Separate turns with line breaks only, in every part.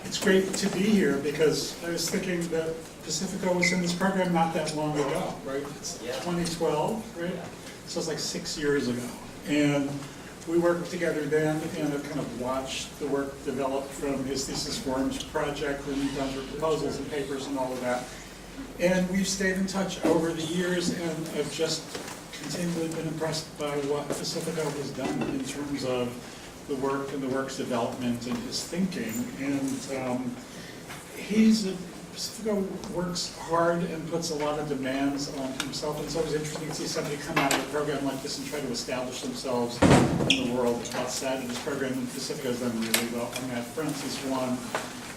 It's great to be here because I was thinking that Pacifico was in this program not that long ago, right? It's 2012, right? So it's like 6 years ago. And we worked together then and have kind of watched the work develop from his thesis forms project and done proposals and papers and all of that. And we've stayed in touch over the years, and I've just continually been impressed by what Pacifico has done in terms of the work and the work's development and his thinking. And Pacifico works hard and puts a lot of demands on himself. And it's always interesting to see somebody come out of a program like this and try to establish themselves in the world outside of this program. And Pacifico's done really well on that front. He's won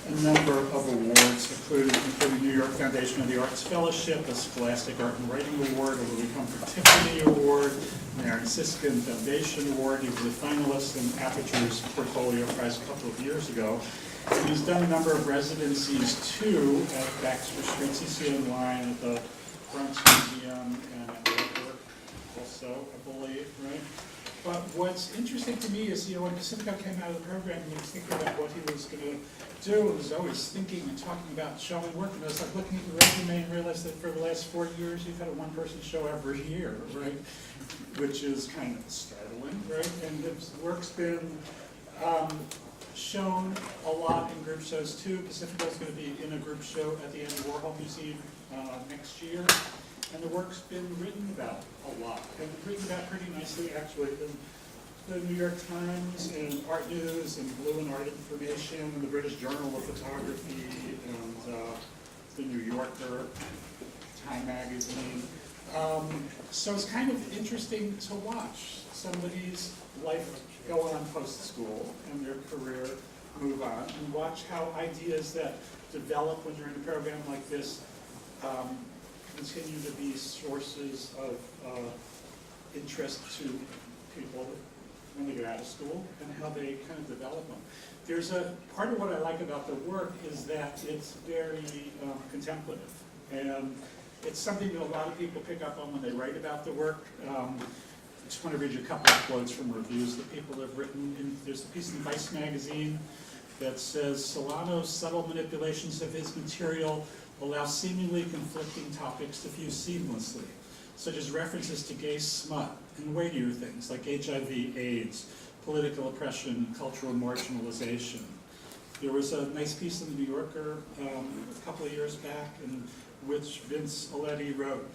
a number of awards, including New York Foundation of the Arts Fellowship, a Scholastic Art and Writing Award, a Louis Comfort Tiffany Award, an Aaron Siskin Foundation Award. He was a finalist in Aperture's Portfolio Prize a couple of years ago. And he's done a number of residencies too at Baxter Street, CCNY, and at the Bronx Museum, and at Lakewood also, I believe, right? But what's interesting to me is, when Pacifico came out of the program, he was thinking about what he was going to do, and was always thinking and talking about showing work. And I was like looking at your resume and realized that for the last 4 years, you've had a one-person show every year, right? Which is kind of startling, right? And his work's been shown a lot in group shows too. Pacifico's going to be in a group show at the Andy Warhol Museum next year. And the work's been written about a lot, and written about pretty nicely actually in the New York Times and Art News and Blue and Art Information and the British Journal of Photography and the New Yorker, Time Magazine. So it's kind of interesting to watch somebody's life go on post-school and their career move on, and watch how ideas that develop when you're in a program like this continue to be sources of interest to people when they get out of school, and how they kind of develop them. There's a part of what I like about the work is that it's very contemplative, and it's something that a lot of people pick up on when they write about the work. I just want to read you a couple of quotes from reviews that people have written. There's a piece in Vice magazine that says, Silano's subtle manipulations of his material allow seemingly conflicting topics to fuse seamlessly, such as references to gay smut and weightier things like HIV, AIDS, political oppression, cultural marginalization. There was a nice piece in the New Yorker a couple of years back in which Vince Aletti wrote,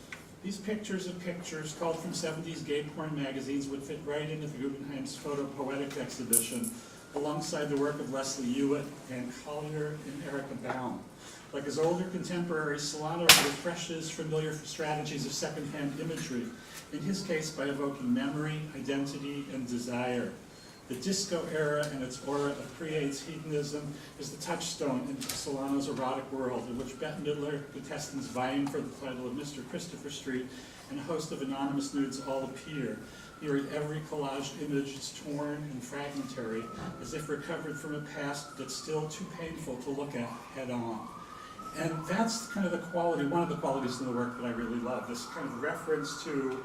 these pictures of pictures called from 70s gay porn magazines would fit right into the Guggenheim's Photo Poetic exhibition alongside the work of Leslie Hewitt, Ann Collier, and Erica Baum. Like his older contemporary, Silano refreshes familiar strategies of secondhand imagery, in his case by evoking memory, identity, and desire. The disco era and its aura of pre-AIDS hedonism is the touchstone in Silano's erotic world, in which Bette Midler contestants vying for the title of Mr. Christopher Street and a host of anonymous nudes all appear. Here every collaged image is torn and fragmentary, as if recovered from a past that's still too painful to look at head on. And that's kind of the quality, one of the qualities in the work that I really love, this kind of reference to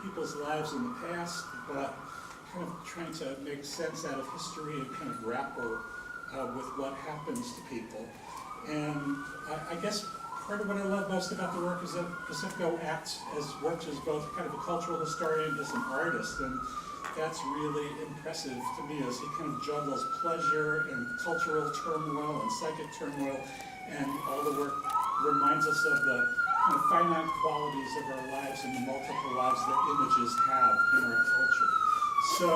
people's lives in the past, but kind of trying to make sense out of history and kind of grapple with what happens to people. And I guess part of what I love most about the work is that Pacifico works as both kind of a cultural historian and as an artist, and that's really impressive to me as he kind of juggles pleasure and cultural turmoil and psychic turmoil, and all the work reminds us of the kind of finite qualities of our lives and the multiple lives that images have in our culture. So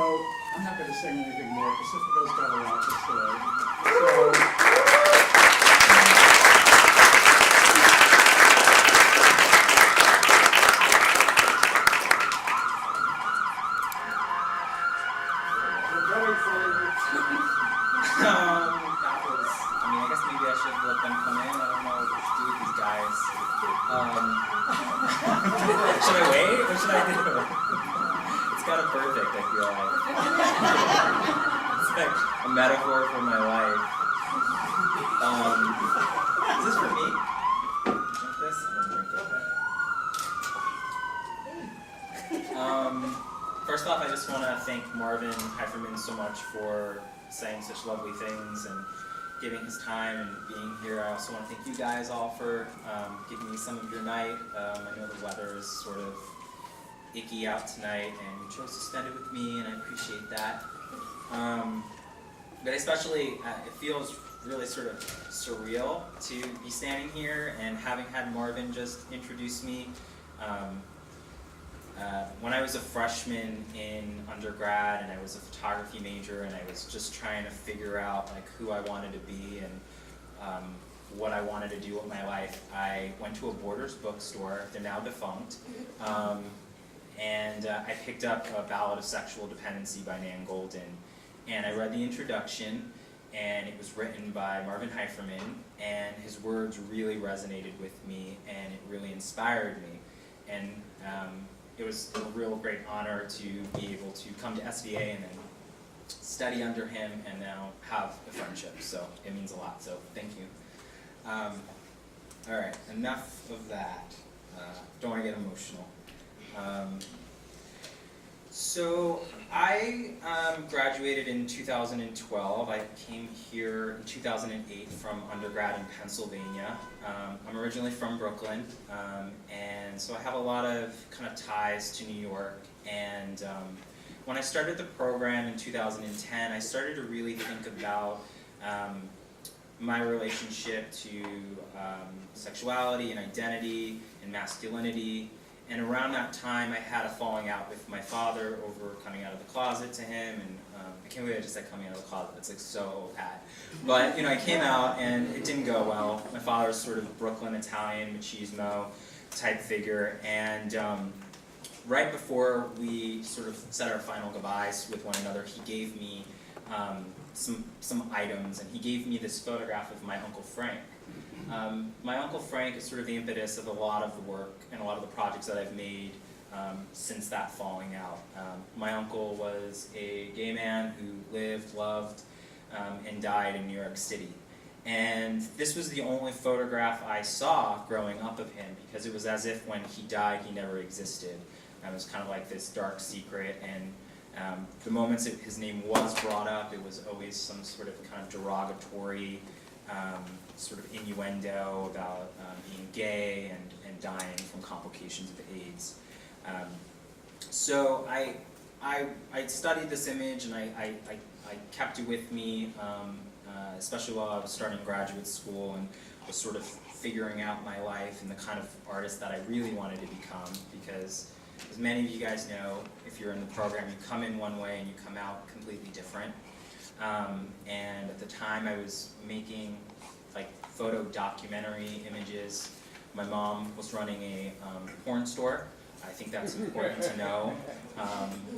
I'm not going to say anything more. Pacifico's got a lot to say.
I guess maybe I should let them come in. I don't know what to do with these guys. Should I wait? What should I do? It's kind of perfect, I feel like. It's like a metaphor for my life. Is this for me? Drink this? I'm gonna drink it. First off, I just want to thank Marvin Heiferman so much for saying such lovely things and giving his time and being here. I also want to thank you guys all for giving me some of your night. I know the weather is sort of icky out tonight, and you chose to spend it with me, and I appreciate that. But especially, it feels really sort of surreal to be standing here and having had Marvin just introduce me. When I was a freshman in undergrad and I was a photography major and I was just trying to figure out like who I wanted to be and what I wanted to do with my life, I went to a Borders bookstore. They're now defunct. And I picked up A Ballad of Sexual Dependency by Nan Goldin. And I read the introduction, and it was written by Marvin Heiferman, and his words really resonated with me, and it really inspired me. And it was a real great honor to be able to come to SVA and then study under him and now have a friendship. So it means a lot, so thank you. All right, enough of that. Don't want to get emotional. So I graduated in 2012. I came here in 2008 from undergrad in Pennsylvania. I'm originally from Brooklyn, and so I have a lot of kind of ties to New York. And when I started the program in 2010, I started to really think about my relationship to sexuality and identity and masculinity. And around that time, I had a falling out with my father over coming out of the closet to him, and I can't believe I just said coming out of the closet. It's like so bad. But I came out, and it didn't go well. My father's sort of Brooklyn Italian machismo type figure, and right before we sort of said our final goodbyes with one another, he gave me some items, and he gave me this photograph of my Uncle Frank. My Uncle Frank is sort of the impetus of a lot of the work and a lot of the projects that I've made since that falling out. My uncle was a gay man who lived, loved, and died in New York City. And this was the only photograph I saw growing up of him, because it was as if when he died he never existed. It was kind of like this dark secret, and the moments his name was brought up, it was always some sort of kind of derogatory sort of innuendo about being gay and dying from complications of AIDS. So I studied this image, and I kept it with me, especially while I was starting graduate school and was sort of figuring out my life and the kind of artist that I really wanted to become, because as many of you guys know, if you're in the program, you come in one way and you come out completely different. And at the time I was making like photo documentary images. My mom was running a porn store. I think that's important to know.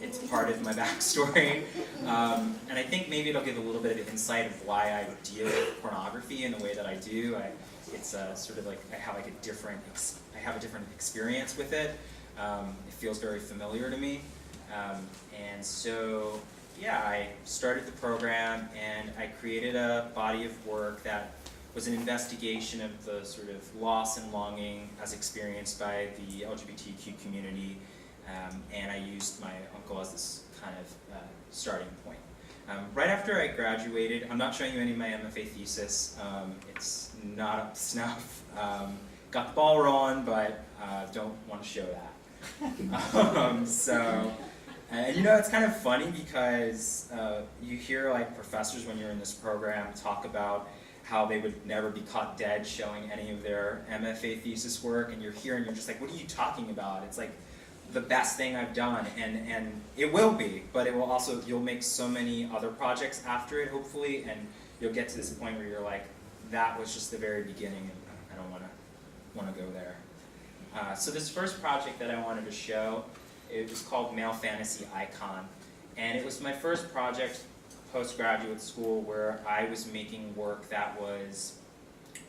It's part of my backstory. And I think maybe it'll give a little bit of insight of why I deal with pornography in the way that I do. It's sort of like I have a different experience with it. It feels very familiar to me. And so, yeah, I started the program, and I created a body of work that was an investigation of the sort of loss and longing as experienced by the LGBTQ community, and I used my uncle as this kind of starting point. Right after I graduated, I'm not showing you any of my MFA thesis. It's not up to snuff. Got the ball rolling, but don't want to show that. It's kind of funny because you hear like professors when you're in this program talk about how they would never be caught dead showing any of their MFA thesis work, and you're here and you're just like, what are you talking about? It's like the best thing I've done, and it will be, but it will also, you'll make so many other projects after it, hopefully, and you'll get to this point where you're like, that was just the very beginning, and I don't want to go there. So this first project that I wanted to show, it was called Male Fantasy Icon, and it was my first project postgraduate school where I was making work that was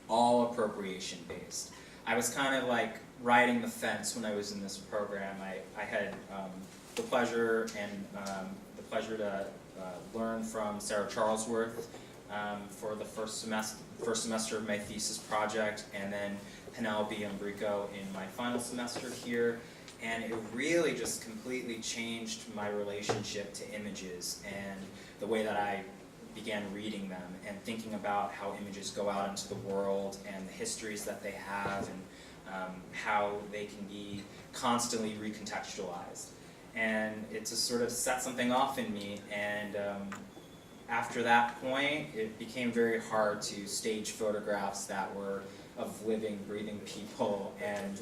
all appropriation based. I was kind of like riding the fence when I was in this program. I had the pleasure to learn from Sarah Charlesworth for the first semester of my thesis project, and then Penelope Umbrico in my final semester here. And it really just completely changed my relationship to images and the way that I began reading them and thinking about how images go out into the world and the histories that they have and how they can be constantly recontextualized. And it just sort of set something off in me, and after that point, it became very hard to stage photographs that were of living, breathing people and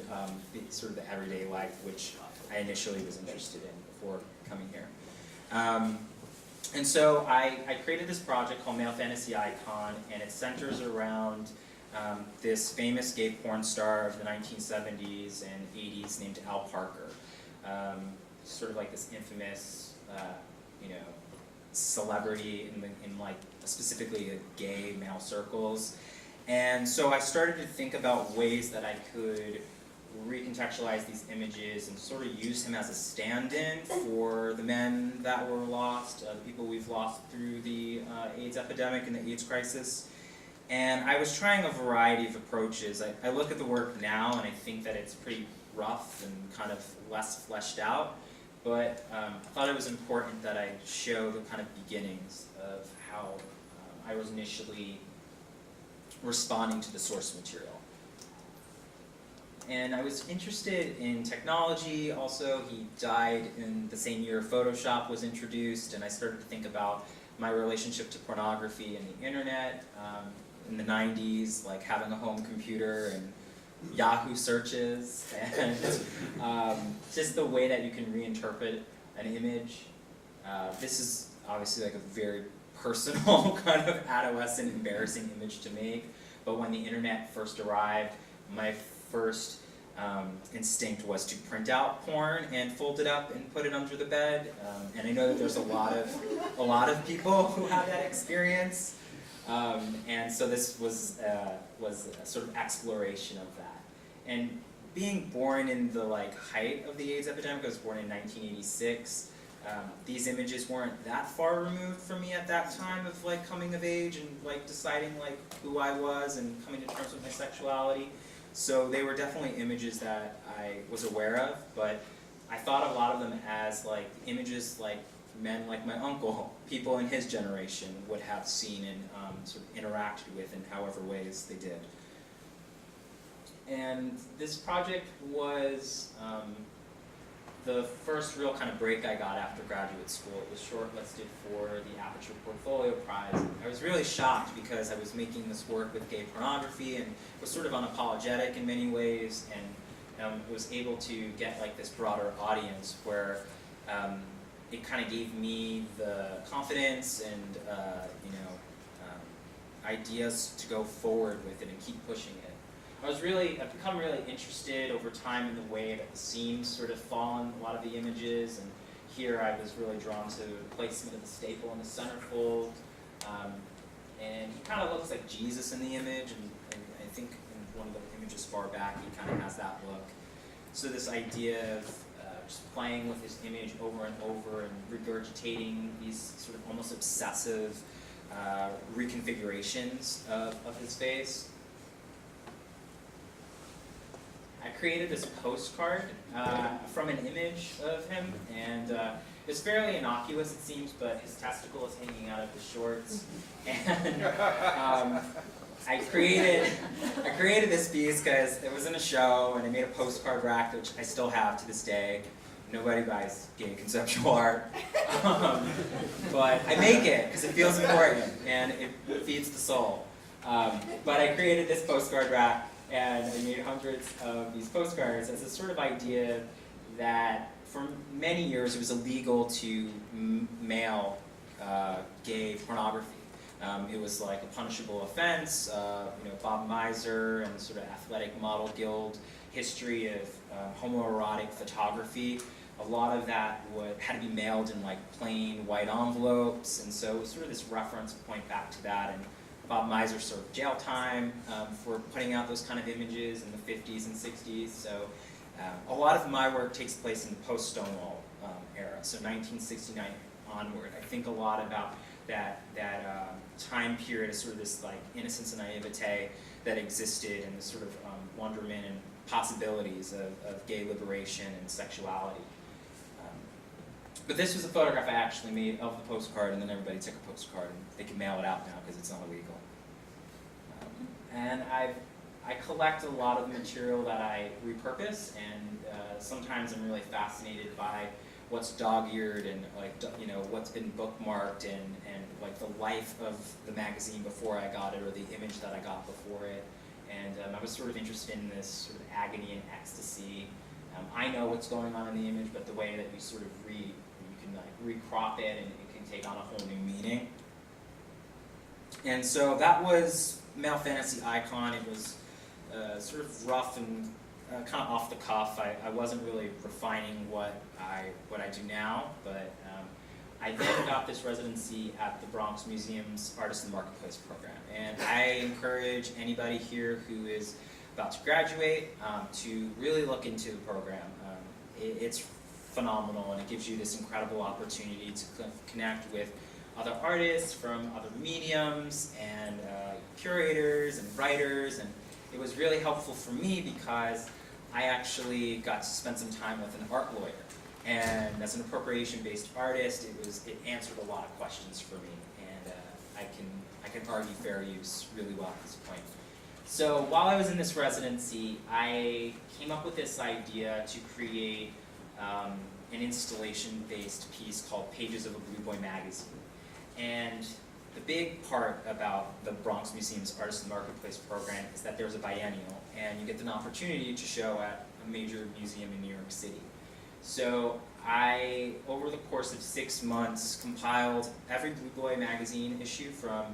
sort of the everyday life, which I initially was interested in before coming here. And so I created this project called Male Fantasy Icon, and it centers around this famous gay porn star of the 1970s and 80s named Al Parker. Sort of like this infamous, you know, celebrity in like specifically gay male circles. And so I started to think about ways that I could recontextualize these images and sort of use him as a stand-in for the men that were lost, the people we've lost through the AIDS epidemic and the AIDS crisis. And I was trying a variety of approaches. I look at the work now and I think that it's pretty rough and kind of less fleshed out, but I thought it was important that I show the kind of beginnings of how I was initially responding to the source material. And I was interested in technology also. He died in the same year Photoshop was introduced, and I started to think about my relationship to pornography and the internet in the 90s, like having a home computer and Yahoo searches, and just the way that you can reinterpret an image. This is obviously like a very personal kind of adolescent embarrassing image to make, but when the internet first arrived, my first instinct was to print out porn and fold it up and put it under the bed. And I know that there's a lot of people who have that experience. And so this was a sort of exploration of that. And being born in the height of the AIDS epidemic, I was born in 1986. These images weren't that far removed from me at that time of coming of age and deciding who I was and coming to terms with my sexuality. So they were definitely images that I was aware of, but I thought a lot of them as images men like my uncle, people in his generation would have seen and sort of interacted with in however ways they did. And this project was the first real kind of break I got after graduate school. It was shortlisted for the Aperture Portfolio Prize. I was really shocked because I was making this work with gay pornography and was sort of unapologetic in many ways, and was able to get this broader audience where it kind of gave me the confidence and ideas to go forward with it and keep pushing it. I've become really interested over time in the way that the seams sort of fall in a lot of the images, and here I was really drawn to the placement of the staple in the centerfold. And he kind of looks like Jesus in the image, and I think in one of the images far back he kind of has that look. So this idea of just playing with his image over and over and regurgitating these sort of almost obsessive reconfigurations of his face. I created this postcard from an image of him, and it's fairly innocuous it seems, but his testicle is hanging out of his shorts. And I created this piece because it was in a show, and I made a postcard rack, which I still have to this day. Nobody buys gay conceptual art, but I make it because it feels important and it feeds the soul. But I created this postcard rack, and I made hundreds of these postcards as a sort of idea that for many years it was illegal to mail gay pornography. It was a punishable offense. Bob Miser and sort of Athletic Model Guild history of homoerotic photography. A lot of that had to be mailed in plain white envelopes, and so it was sort of this reference point back to that. And Bob Miser served jail time for putting out those kind of images in the 50s and 60s. So a lot of my work takes place in the post-Stonewall era, so 1969 onward. I think a lot about that time period as sort of this innocence and naivete that existed, and the sort of wonderment and possibilities of gay liberation and sexuality. But this was a photograph I actually made of the postcard, and then everybody took a postcard, and they can mail it out now because it's not illegal. And I collect a lot of material that I repurpose, and sometimes I'm really fascinated by what's dog-eared and what's been bookmarked and like the life of the magazine before I got it or the image that I got before it. And I was sort of interested in this sort of agony and ecstasy. I know what's going on in the image, but the way that you sort of you can like recrop it and it can take on a whole new meaning. And so that was Male Fantasy Icon. It was sort of rough and kind of off the cuff. I wasn't really refining what I do now, but I then got this residency at the Bronx Museum's Artist in the Marketplace program. And I encourage anybody here who is about to graduate to really look into the program. It's phenomenal, and it gives you this incredible opportunity to connect with other artists from other mediums and curators and writers, and it was really helpful for me because I actually got to spend some time with an art lawyer. And as an appropriation-based artist, it answered a lot of questions for me, and I can argue fair use really well at this point. So while I was in this residency, I came up with this idea to create an installation-based piece called Pages of a Blue Boy magazine. And the big part about the Bronx Museum's Artist in the Marketplace program is that there's a biennial, and you get an opportunity to show at a major museum in New York City. So I, over the course of 6 months, compiled every Blue Boy magazine issue from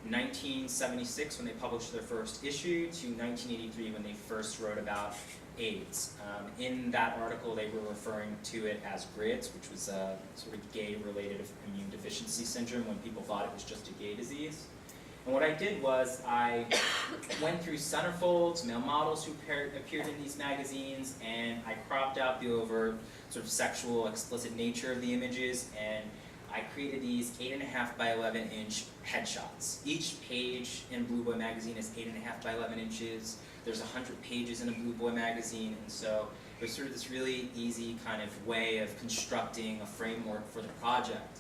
1976 when they published their first issue to 1983 when they first wrote about AIDS. In that article they were referring to it as GRIDS, which was a sort of gay-related immune deficiency syndrome when people thought it was just a gay disease. And what I did was I went through centerfolds, male models who appeared in these magazines, and I cropped out the overt sort of sexual, explicit nature of the images, and I created these 8.5 by 11 inch headshots. Each page in Blue Boy magazine is 8.5 by 11 inches. There's 100 pages in a Blue Boy magazine, and so it was sort of this really easy kind of way of constructing a framework for the project.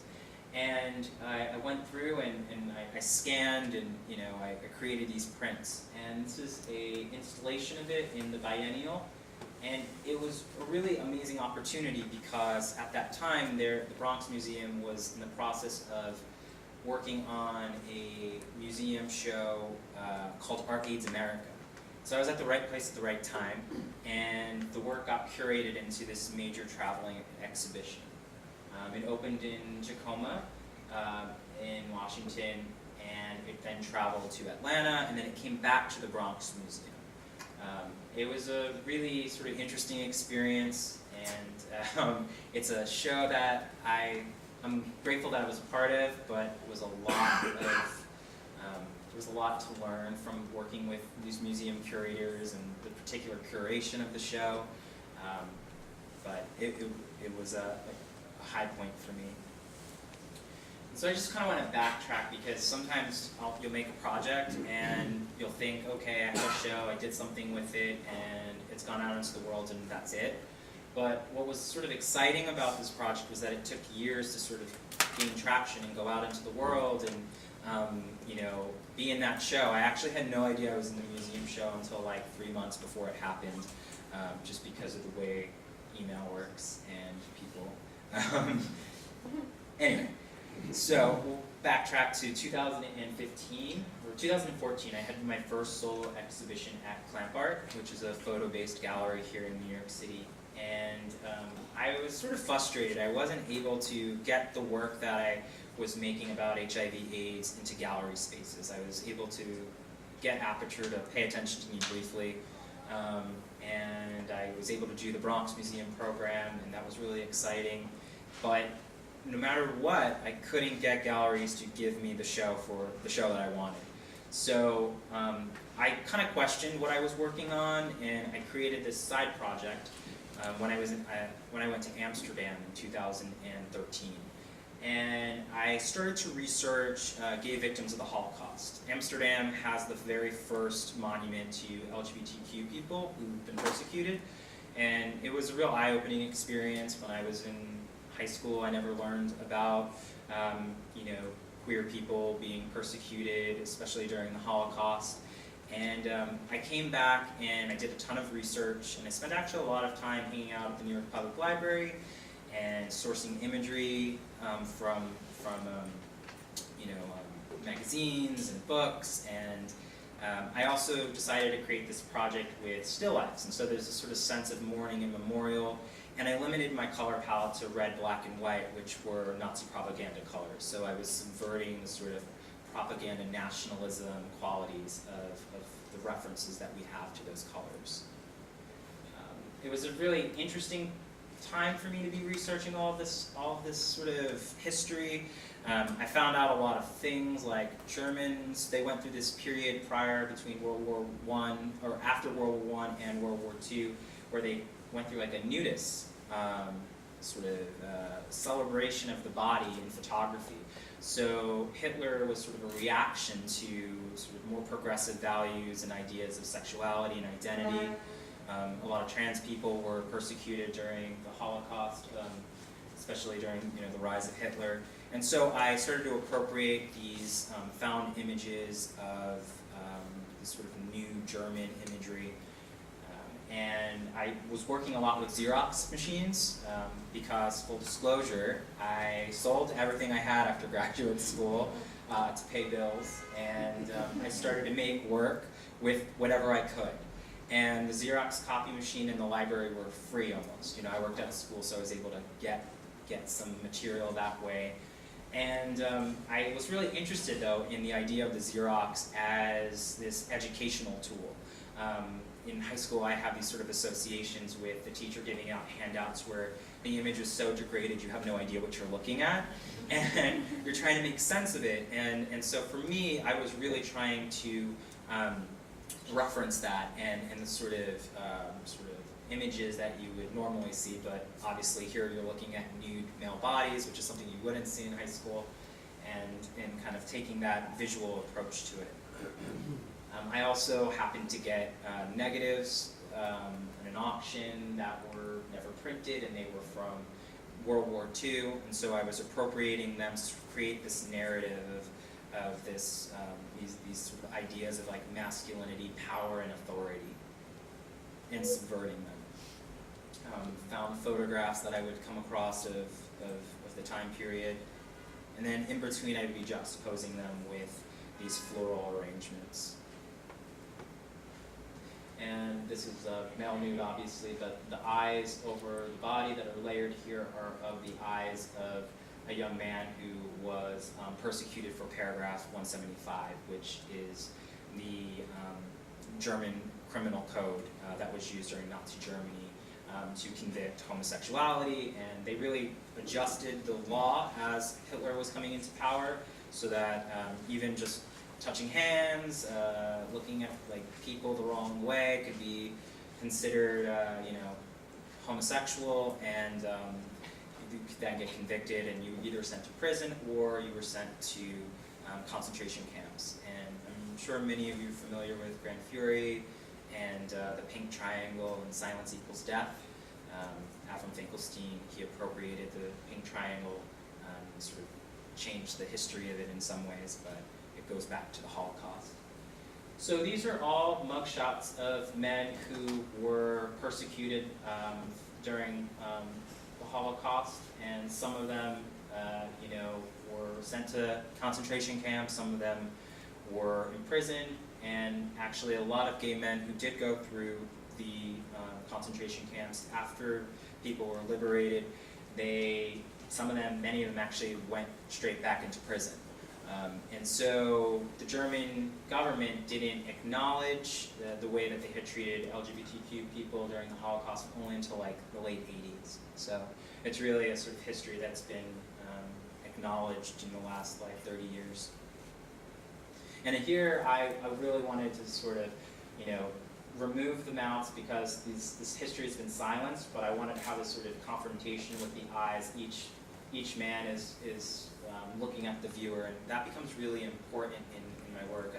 And I went through and I scanned and I created these prints. And this is an installation of it in the biennial. And it was a really amazing opportunity because at that time the Bronx Museum was in the process of working on a museum show called Art AIDS America. So I was at the right place at the right time, and the work got curated into this major traveling exhibition. It opened in Tacoma, in Washington, and it then traveled to Atlanta, and then it came back to the Bronx Museum. It was a really sort of interesting experience, and it's a show that I'm grateful that I was a part of, but it was a lot of, there was a lot to learn from working with these museum curators and the particular curation of the show, but it was a high point for me. So I just kind of want to backtrack because sometimes you'll make a project and you'll think, okay, I have a show, I did something with it, and it's gone out into the world and that's it. But what was sort of exciting about this project was that it took years to sort of gain traction and go out into the world and be in that show. I actually had no idea I was in the museum show until like 3 months before it happened, just because of the way email works and people. Anyway, so we'll backtrack to 2015, or 2014. I had my first solo exhibition at Clamp Art, which is a photo-based gallery here in New York City. And I was sort of frustrated. I wasn't able to get the work that I was making about HIV/AIDS into gallery spaces. I was able to get Aperture to pay attention to me briefly, and I was able to do the Bronx Museum program, and that was really exciting. But no matter what, I couldn't get galleries to give me the show for the show that I wanted. So I kind of questioned what I was working on, and I created this side project when I went to Amsterdam in 2013. And I started to research gay victims of the Holocaust. Amsterdam has the very first monument to LGBTQ people who've been persecuted, and it was a real eye-opening experience when I was in high school, I never learned about, you know, queer people being persecuted, especially during the Holocaust. And I came back and I did a ton of research, and I spent actually a lot of time hanging out at the New York Public Library and sourcing imagery from you know, magazines and books. And I also decided to create this project with still lifes, and so there's a sort of sense of mourning and memorial. And I limited my color palette to red, black, and white, which were Nazi propaganda colors. So I was subverting the sort of propaganda nationalism qualities of the references that we have to those colors. It was a really interesting time for me to be researching all of this sort of history. I found out a lot of things, like Germans, they went through this period prior between World War I, or after World War I and World War II, where they went through like a nudist sort of celebration of the body in photography. So Hitler was sort of a reaction to sort of more progressive values and ideas of sexuality and identity. A lot of trans people were persecuted during the Holocaust, especially during, you know, the rise of Hitler. And so I started to appropriate these found images of this sort of new German imagery. And I was working a lot with Xerox machines because, full disclosure, I sold everything I had after graduate school to pay bills, and I started to make work with whatever I could. And the Xerox copy machine and the library were free almost. You know, I worked at a school, so I was able to get some material that way. And I was really interested, though, in the idea of the Xerox as this educational tool. In high school, I have these sort of associations with the teacher giving out handouts where the image is so degraded you have no idea what you're looking at, and you're trying to make sense of it. And so for me, I was really trying to reference that and the sort of images that you would normally see, but obviously here you're looking at nude male bodies, which is something you wouldn't see in high school, and kind of taking that visual approach to it. I also happened to get negatives in an auction that were never printed, and they were from World War II, and so I was appropriating them to create this narrative of this, these sort of ideas of like masculinity, power, and authority, and subverting them. Found photographs that I would come across of the time period, and then in between I would be juxtaposing them with these floral arrangements. And this is a male nude, obviously, but the eyes over the body that are layered here are of the eyes of a young man who was persecuted for paragraph 175, which is the German criminal code that was used during Nazi Germany to convict homosexuality. And they really adjusted the law as Hitler was coming into power, so that even just touching hands, looking at like people the wrong way could be considered, you know, homosexual, and you could then get convicted, and you were either sent to prison or you were sent to concentration camps. And I'm sure many of you are familiar with Grand Fury and the Pink Triangle and Silence Equals Death. Avram Finkelstein, he appropriated the Pink Triangle and sort of changed the history of it in some ways, but it goes back to the Holocaust. So these are all mugshots of men who were persecuted during the Holocaust, and some of them, you know, were sent to concentration camps. Some of them were imprisoned, and actually a lot of gay men who did go through the concentration camps after people were liberated, some of them, many of them actually went straight back into prison. And so the German government didn't acknowledge the way that they had treated LGBTQ people during the Holocaust only until like the late 80s. So it's really a sort of history that's been acknowledged in the last like 30 years. And here I really wanted to sort of, you know, remove the mouths because this history has been silenced, but I wanted to have this sort of confrontation with the eyes. Each man is looking at the viewer, and that becomes really important in my work.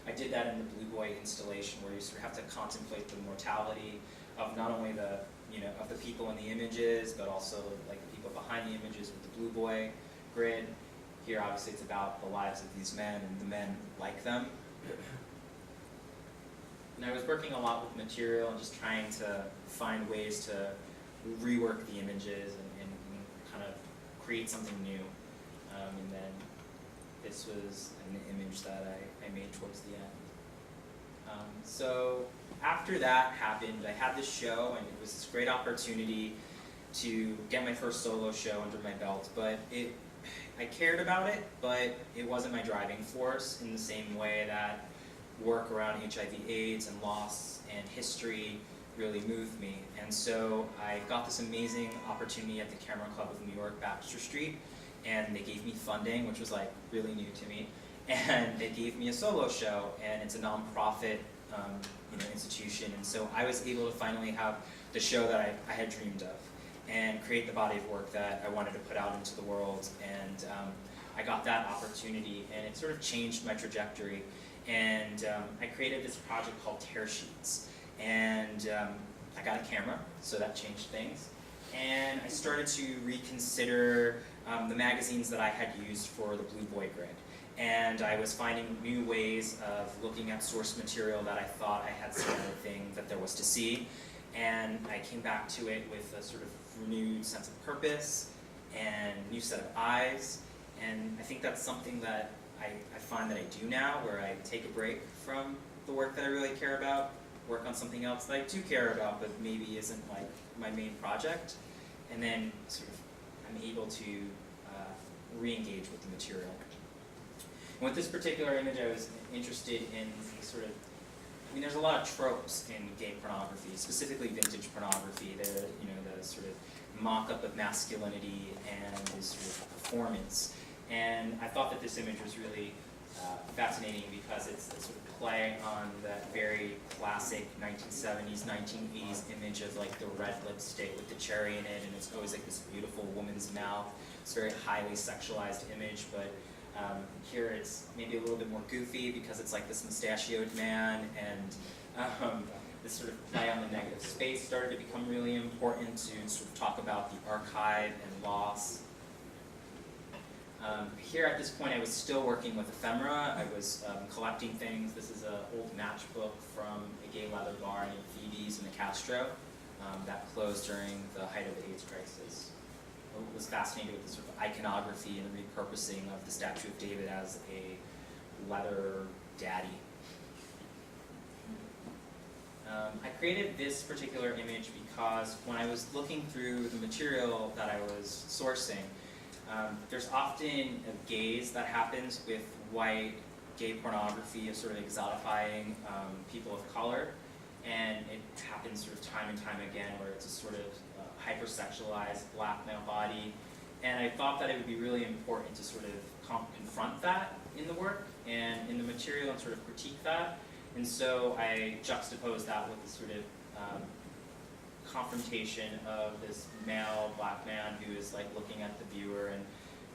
I did that in the Blue Boy installation, where you sort of have to contemplate the mortality of not only the, you know, of the people in the images, but also like the people behind the images with the Blue Boy grid. Here, obviously, it's about the lives of these men and the men like them. And I was working a lot with material and just trying to find ways to rework the images and kind of create something new. And then this was an image that I made towards the end. So after that happened, I had this show, and it was this great opportunity to get my first solo show under my belt, but I cared about it, but it wasn't my driving force in the same way that work around HIV/AIDS and loss and history really moved me. And so I got this amazing opportunity at the Camera Club of New York, Baxter Street, and they gave me funding, which was like really new to me. And they gave me a solo show, and it's a nonprofit institution. And so I was able to finally have the show that I had dreamed of and create the body of work that I wanted to put out into the world. And I got that opportunity, and it sort of changed my trajectory. And I created this project called Tear Sheets. And I got a camera, so that changed things. And I started to reconsider the magazines that I had used for the Blue Boy grid. And I was finding new ways of looking at source material that I thought I had seen everything that there was to see. And I came back to it with a sort of renewed sense of purpose and new set of eyes. And I think that's something that I find that I do now, where I take a break from the work that I really care about, work on something else that I do care about, but maybe isn't like my main project, and then sort of I'm able to re-engage with the material. And with this particular image, I was interested in the sort of, there's a lot of tropes in gay pornography, specifically vintage pornography. The sort of mock-up of masculinity and this sort of performance. And I thought that this image was really fascinating because it's a sort of play on that very classic 1970s, 1980s image of like the red lipstick with the cherry in it, and it's always like this beautiful woman's mouth. It's a very highly sexualized image, but here it's maybe a little bit more goofy because it's like this mustachioed man, and this sort of play on the negative space started to become really important to sort of talk about the archive and loss. Here at this point I was still working with ephemera. I was collecting things. This is an old matchbook from a gay leather bar named Phoebe's in the Castro that closed during the height of the AIDS crisis. I was fascinated with the sort of iconography and the repurposing of the statue of David as a leather daddy. I created this particular image because when I was looking through the material that I was sourcing, there's often a gaze that happens with white gay pornography of sort of exotifying people of color, and it happens sort of time and time again where it's a sort of hypersexualized black male body, and I thought that it would be really important to sort of confront that in the work and in the material and sort of critique that, and so I juxtaposed that with this sort of confrontation of this male black man who is like looking at the viewer and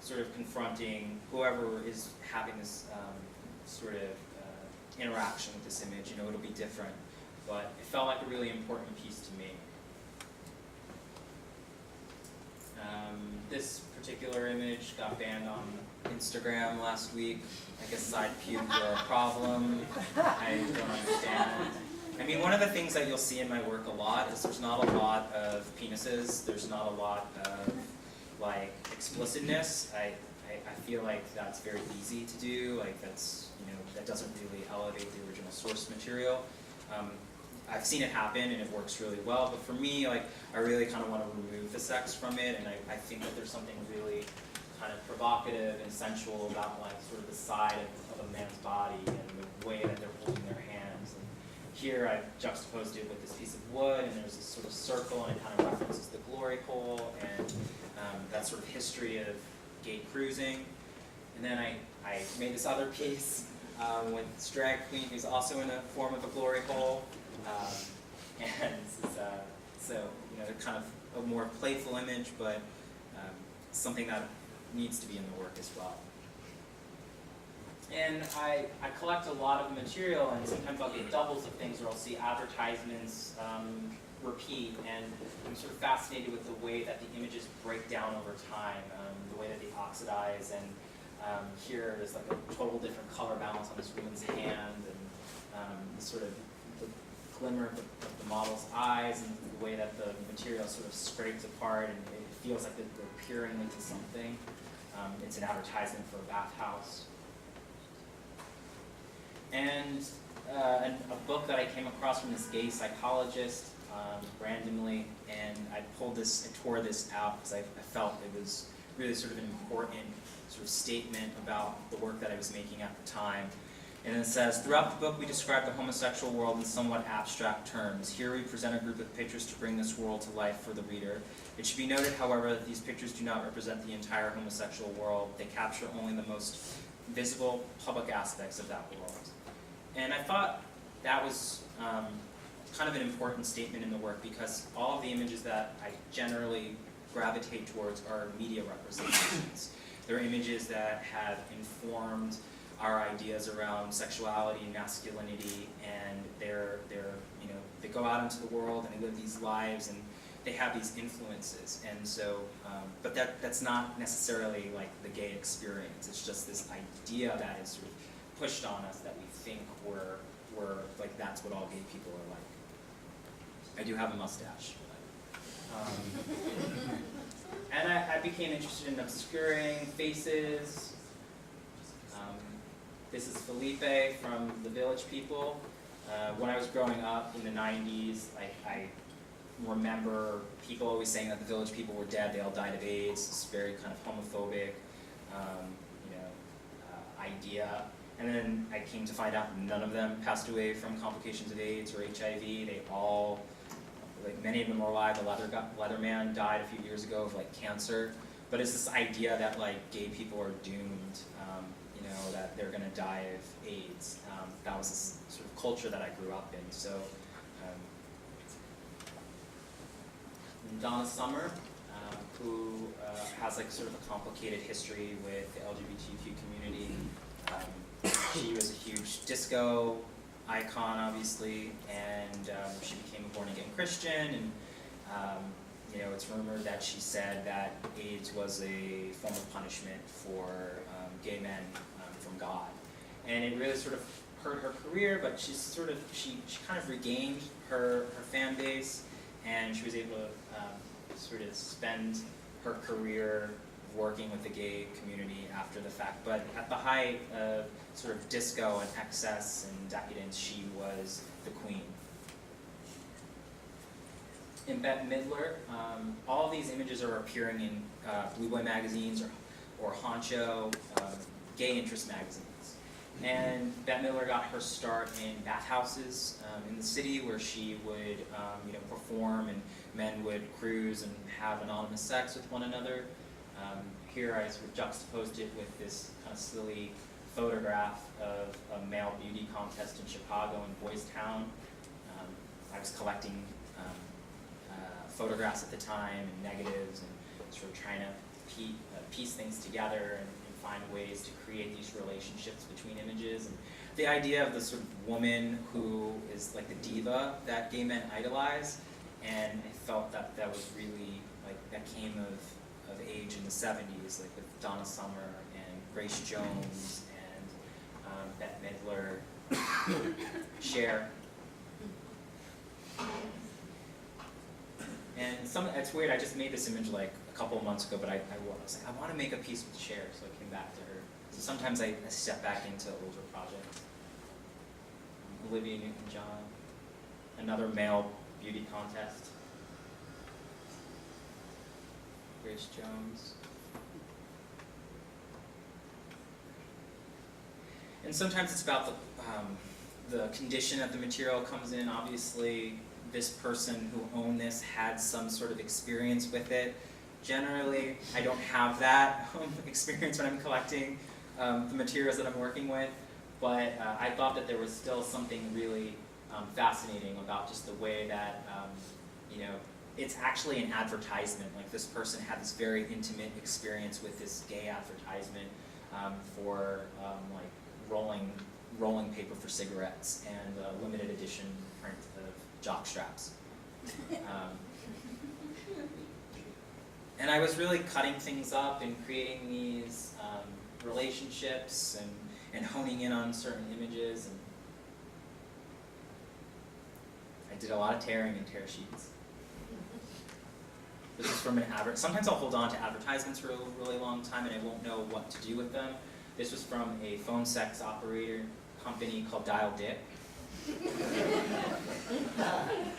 sort of confronting whoever is having this sort of interaction with this image. It'll be different, but it felt like a really important piece to me. This particular image got banned on Instagram last week. I guess side pubes are a problem. I don't understand. One of the things that you'll see in my work a lot is there's not a lot of penises. There's not a lot of like explicitness. I feel like that's very easy to do. Like that's that doesn't really elevate the original source material. I've seen it happen and it works really well. But for me, like I really kind of want to remove the sex from it, and I think that there's something really kind of provocative and sensual about like sort of the side of a man's body and the way that they're holding their hands. And here I've juxtaposed it with this piece of wood, and there's this sort of circle, and it kind of references the glory hole and that sort of history of gay cruising. And then I made this other piece with this drag queen who's also in a form of a glory hole. And this is, so kind of a more playful image, but something that needs to be in the work as well. And I collect a lot of material, and sometimes I'll get doubles of things, or I'll see advertisements repeat, and I'm sort of fascinated with the way that the images break down over time, the way that they oxidize, and here there's like a total different color balance on this woman's hand, and the sort of the glimmer of the model's eyes, and the way that the material sort of scrapes apart, and it feels like they're peering into something. It's an advertisement for a bathhouse. And a book that I came across from this gay psychologist randomly, and I tore this out because I felt it was really sort of an important sort of statement about the work that I was making at the time. And it says, throughout the book we describe the homosexual world in somewhat abstract terms. Here we present a group of pictures to bring this world to life for the reader. It should be noted, however, that these pictures do not represent the entire homosexual world. They capture only the most visible public aspects of that world. And I thought that was kind of an important statement in the work, because all of the images that I generally gravitate towards are media representations. They're images that have informed our ideas around sexuality and masculinity, and they go out into the world and they live these lives, and they have these influences. And so, but that's not necessarily like the gay experience. It's just this idea that is sort of pushed on us that we think we're like that's what all gay people are like. I do have a mustache. And I became interested in obscuring faces. This is Felipe from The Village People. When I was growing up in the 90s, I remember people always saying that the Village People were dead, they all died of AIDS. This very kind of homophobic idea. And then I came to find out none of them passed away from complications of AIDS or HIV. They all, like many of them are alive. The Leatherman died a few years ago of like cancer. But it's this idea that like gay people are doomed, that they're going to die of AIDS. That was this sort of culture that I grew up in. So, Donna Summer, who has like sort of a complicated history with the LGBTQ community. She was a huge disco icon, obviously, and she became a born-again Christian, and it's rumored that she said that AIDS was a form of punishment for gay men from God. And it really sort of hurt her career, but she kind of regained her fan base, and she was able to sort of spend her career working with the gay community after the fact. But at the height of sort of disco and excess and decadence, she was the queen. In Bette Midler, all of these images are appearing in Blue Boy magazines or Honcho, gay interest magazines. And Bette Midler got her start in bathhouses in the city, where she would perform, and men would cruise and have anonymous sex with one another. Here I sort of juxtaposed it with this kind of silly photograph of a male beauty contest in Chicago in Boys Town. I was collecting photographs at the time and negatives, and sort of trying to piece things together and find ways to create these relationships between images. And the idea of the sort of woman who is like the diva that gay men idolize, and I felt that that was really, like, that came of age in the 70s, like with Donna Summer and Grace Jones and Bette Midler, Cher. And it's weird, I just made this image like a couple of months ago, but I was like, I want to make a piece with Cher, so I came back to her. So sometimes I step back into older projects. Olivia Newton-John, another male beauty contest. Grace Jones. And sometimes it's about the condition that the material comes in. Obviously, this person who owned this had some sort of experience with it. Generally, I don't have that experience when I'm collecting the materials that I'm working with, but I thought that there was still something really fascinating about just the way that, it's actually an advertisement. Like, this person had this very intimate experience with this gay advertisement for like rolling paper for cigarettes and a limited edition print of jock straps. And I was really cutting things up and creating these relationships and honing in on certain images. And I did a lot of tearing in tear sheets. This is from an advert. Sometimes I'll hold on to advertisements for a really long time and I won't know what to do with them. This was from a phone sex operator company called Dial Dick.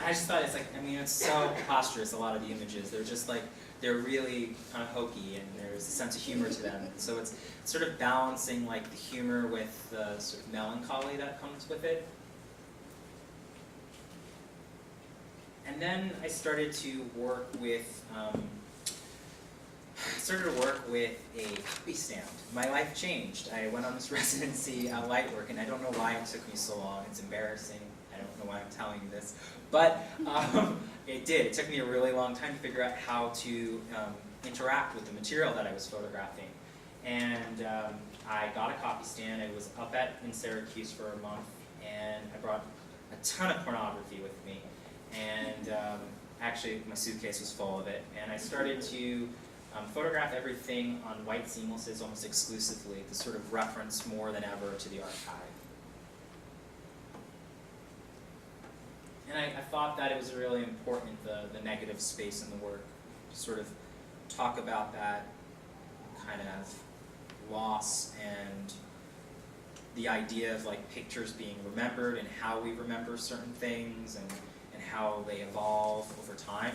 I just thought it's so preposterous, a lot of the images. They're just like, they're really kind of hokey and there's a sense of humor to them. So it's sort of balancing like the humor with the sort of melancholy that comes with it. And then I started to work with a copy stand. My life changed. I went on this residency at Lightwork, and I don't know why it took me so long. It's embarrassing. I don't know why I'm telling you this, but it did. It took me a really long time to figure out how to interact with the material that I was photographing. And I got a copy stand. I was up in Syracuse for a month, and I brought a ton of pornography with me. And actually, my suitcase was full of it. And I started to photograph everything on white seamlesses almost exclusively to sort of reference more than ever to the archive. And I thought that it was really important, the negative space in the work, to sort of talk about that kind of loss and the idea of like pictures being remembered and how we remember certain things and how they evolve over time.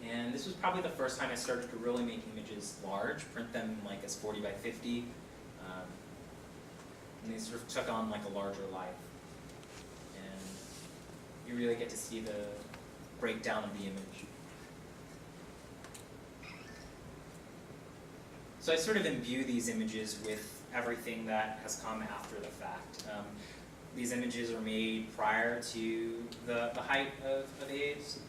And this was probably the first time I started to really make images large, print them like as 40 by 50, and they sort of took on like a larger life. And you really get to see the breakdown of the image. So I sort of imbue these images with everything that has come after the fact. These images are made prior to the height of AIDS,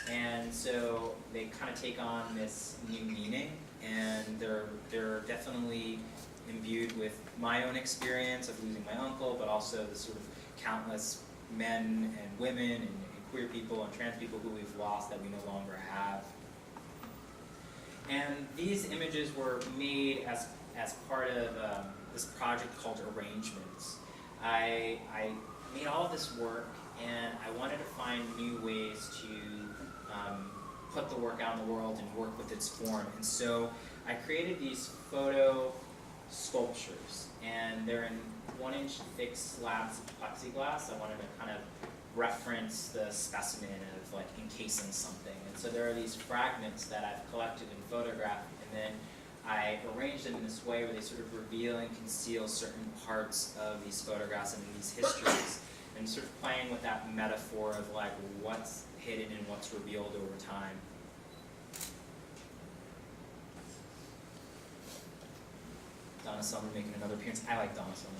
and so they kind of take on this new meaning, and they're definitely imbued with my own experience of losing my uncle, but also the sort of countless men and women and queer people and trans people who we've lost that we no longer have. And these images were made as part of this project called Arrangements. I made all of this work, and I wanted to find new ways to put the work out in the world and work with its form. And so I created these photo sculptures, and they're in 1-inch thick slabs of plexiglass. I wanted to kind of reference the specimen of like encasing something. And so there are these fragments that I've collected and photographed, and then I arranged them in this way where they sort of reveal and conceal certain parts of these photographs and these histories, and sort of playing with that metaphor of like what's hidden and what's revealed over time. Donna Summer making another appearance. I like Donna Summer.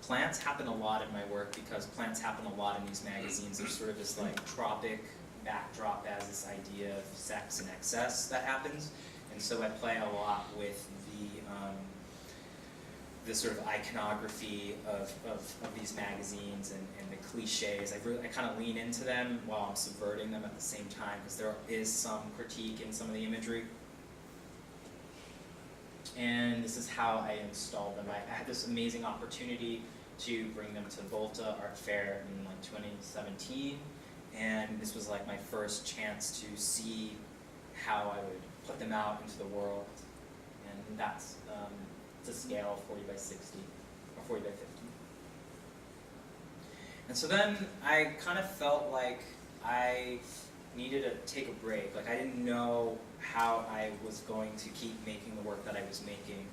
Plants happen a lot in my work because plants happen a lot in these magazines. There's sort of this like tropic backdrop as this idea of sex and excess that happens, and so I play a lot with the sort of iconography of these magazines and the cliches. I kind of lean into them while I'm subverting them at the same time, because there is some critique in some of the imagery. And this is how I installed them. I had this amazing opportunity to bring them to Volta Art Fair in like 2017, and this was like my first chance to see how I would put them out into the world, and that's it's a scale of 40 by 60 or 40 by 50. And so then I kind of felt like I needed to take a break. Like I didn't know how I was going to keep making the work that I was making,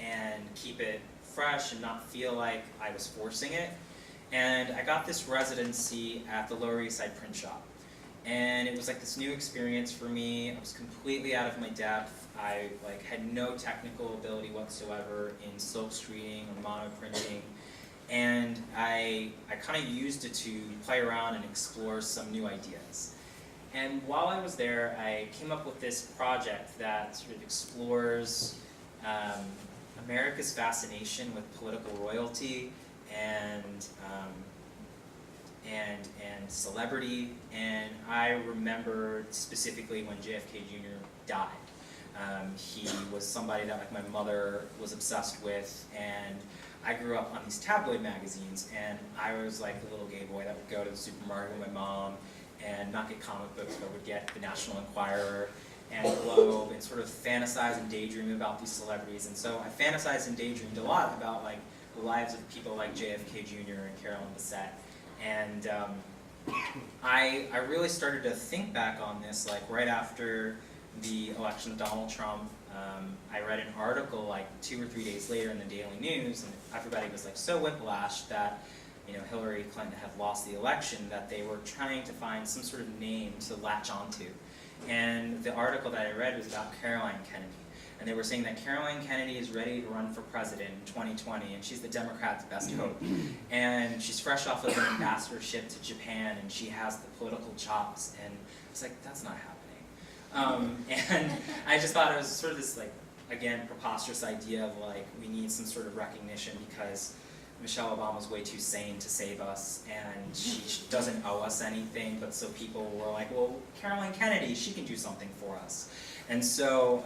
and keep it fresh and not feel like I was forcing it. And I got this residency at the Lower East Side print shop. And it was like this new experience for me. I was completely out of my depth. I like had no technical ability whatsoever in silk screening or monoprinting. and I kind of used it to play around and explore some new ideas. And while I was there, I came up with this project that sort of explores America's fascination with political royalty and celebrity. And I remember specifically when JFK Jr. died. He was somebody that like my mother was obsessed with, and I grew up on these tabloid magazines, and I was like the little gay boy that would go to the supermarket with my mom and not get comic books, but would get the National Enquirer and Globe and sort of fantasize and daydream about these celebrities. And so I fantasized and daydreamed a lot about like the lives of people like JFK Jr. and Carolyn Bessette. And I really started to think back on this like right after the election of Donald Trump. I read an article like 2 or 3 days later in the Daily News, and everybody was like so whiplashed that Hillary Clinton had lost the election, that they were trying to find some sort of name to latch onto. And the article that I read was about Caroline Kennedy. And they were saying that Caroline Kennedy is ready to run for president in 2020, and she's the Democrats' best hope. And she's fresh off of an ambassadorship to Japan, and she has the political chops. And it's like, that's not happening. And I just thought it was sort of this, like, again, preposterous idea of like, we need some sort of recognition because Michelle Obama's way too sane to save us, and she doesn't owe us anything, but so people were like, well, Caroline Kennedy, she can do something for us. And so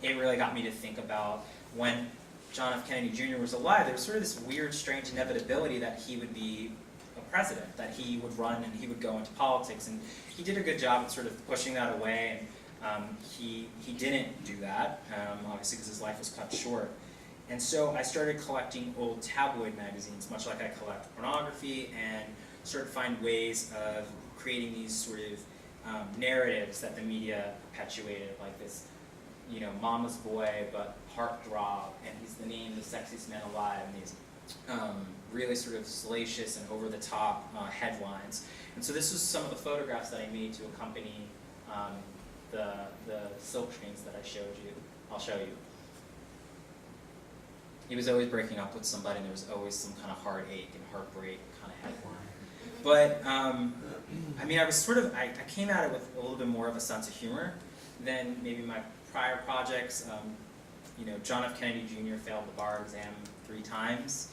it really got me to think about when John F. Kennedy Jr. was alive, there was sort of this weird, strange inevitability that he would be a president, that he would run and he would go into politics, and he did a good job at sort of pushing that away, and he didn't do that, obviously because his life was cut short. And so I started collecting old tabloid magazines, much like I collect pornography, and started to find ways of creating these sort of narratives that the media perpetuated, like this, mama's boy, but heartthrob, and he's the sexiest man alive, and these really sort of salacious and over-the-top headlines. And so this was some of the photographs that I made to accompany the silk screens that I showed you. I'll show you. He was always breaking up with somebody, and there was always some kind of heartache and heartbreak kind of headline. But, I mean, I came at it with a little bit more of a sense of humor than maybe my prior projects. John F. Kennedy Jr. failed the bar exam 3 times,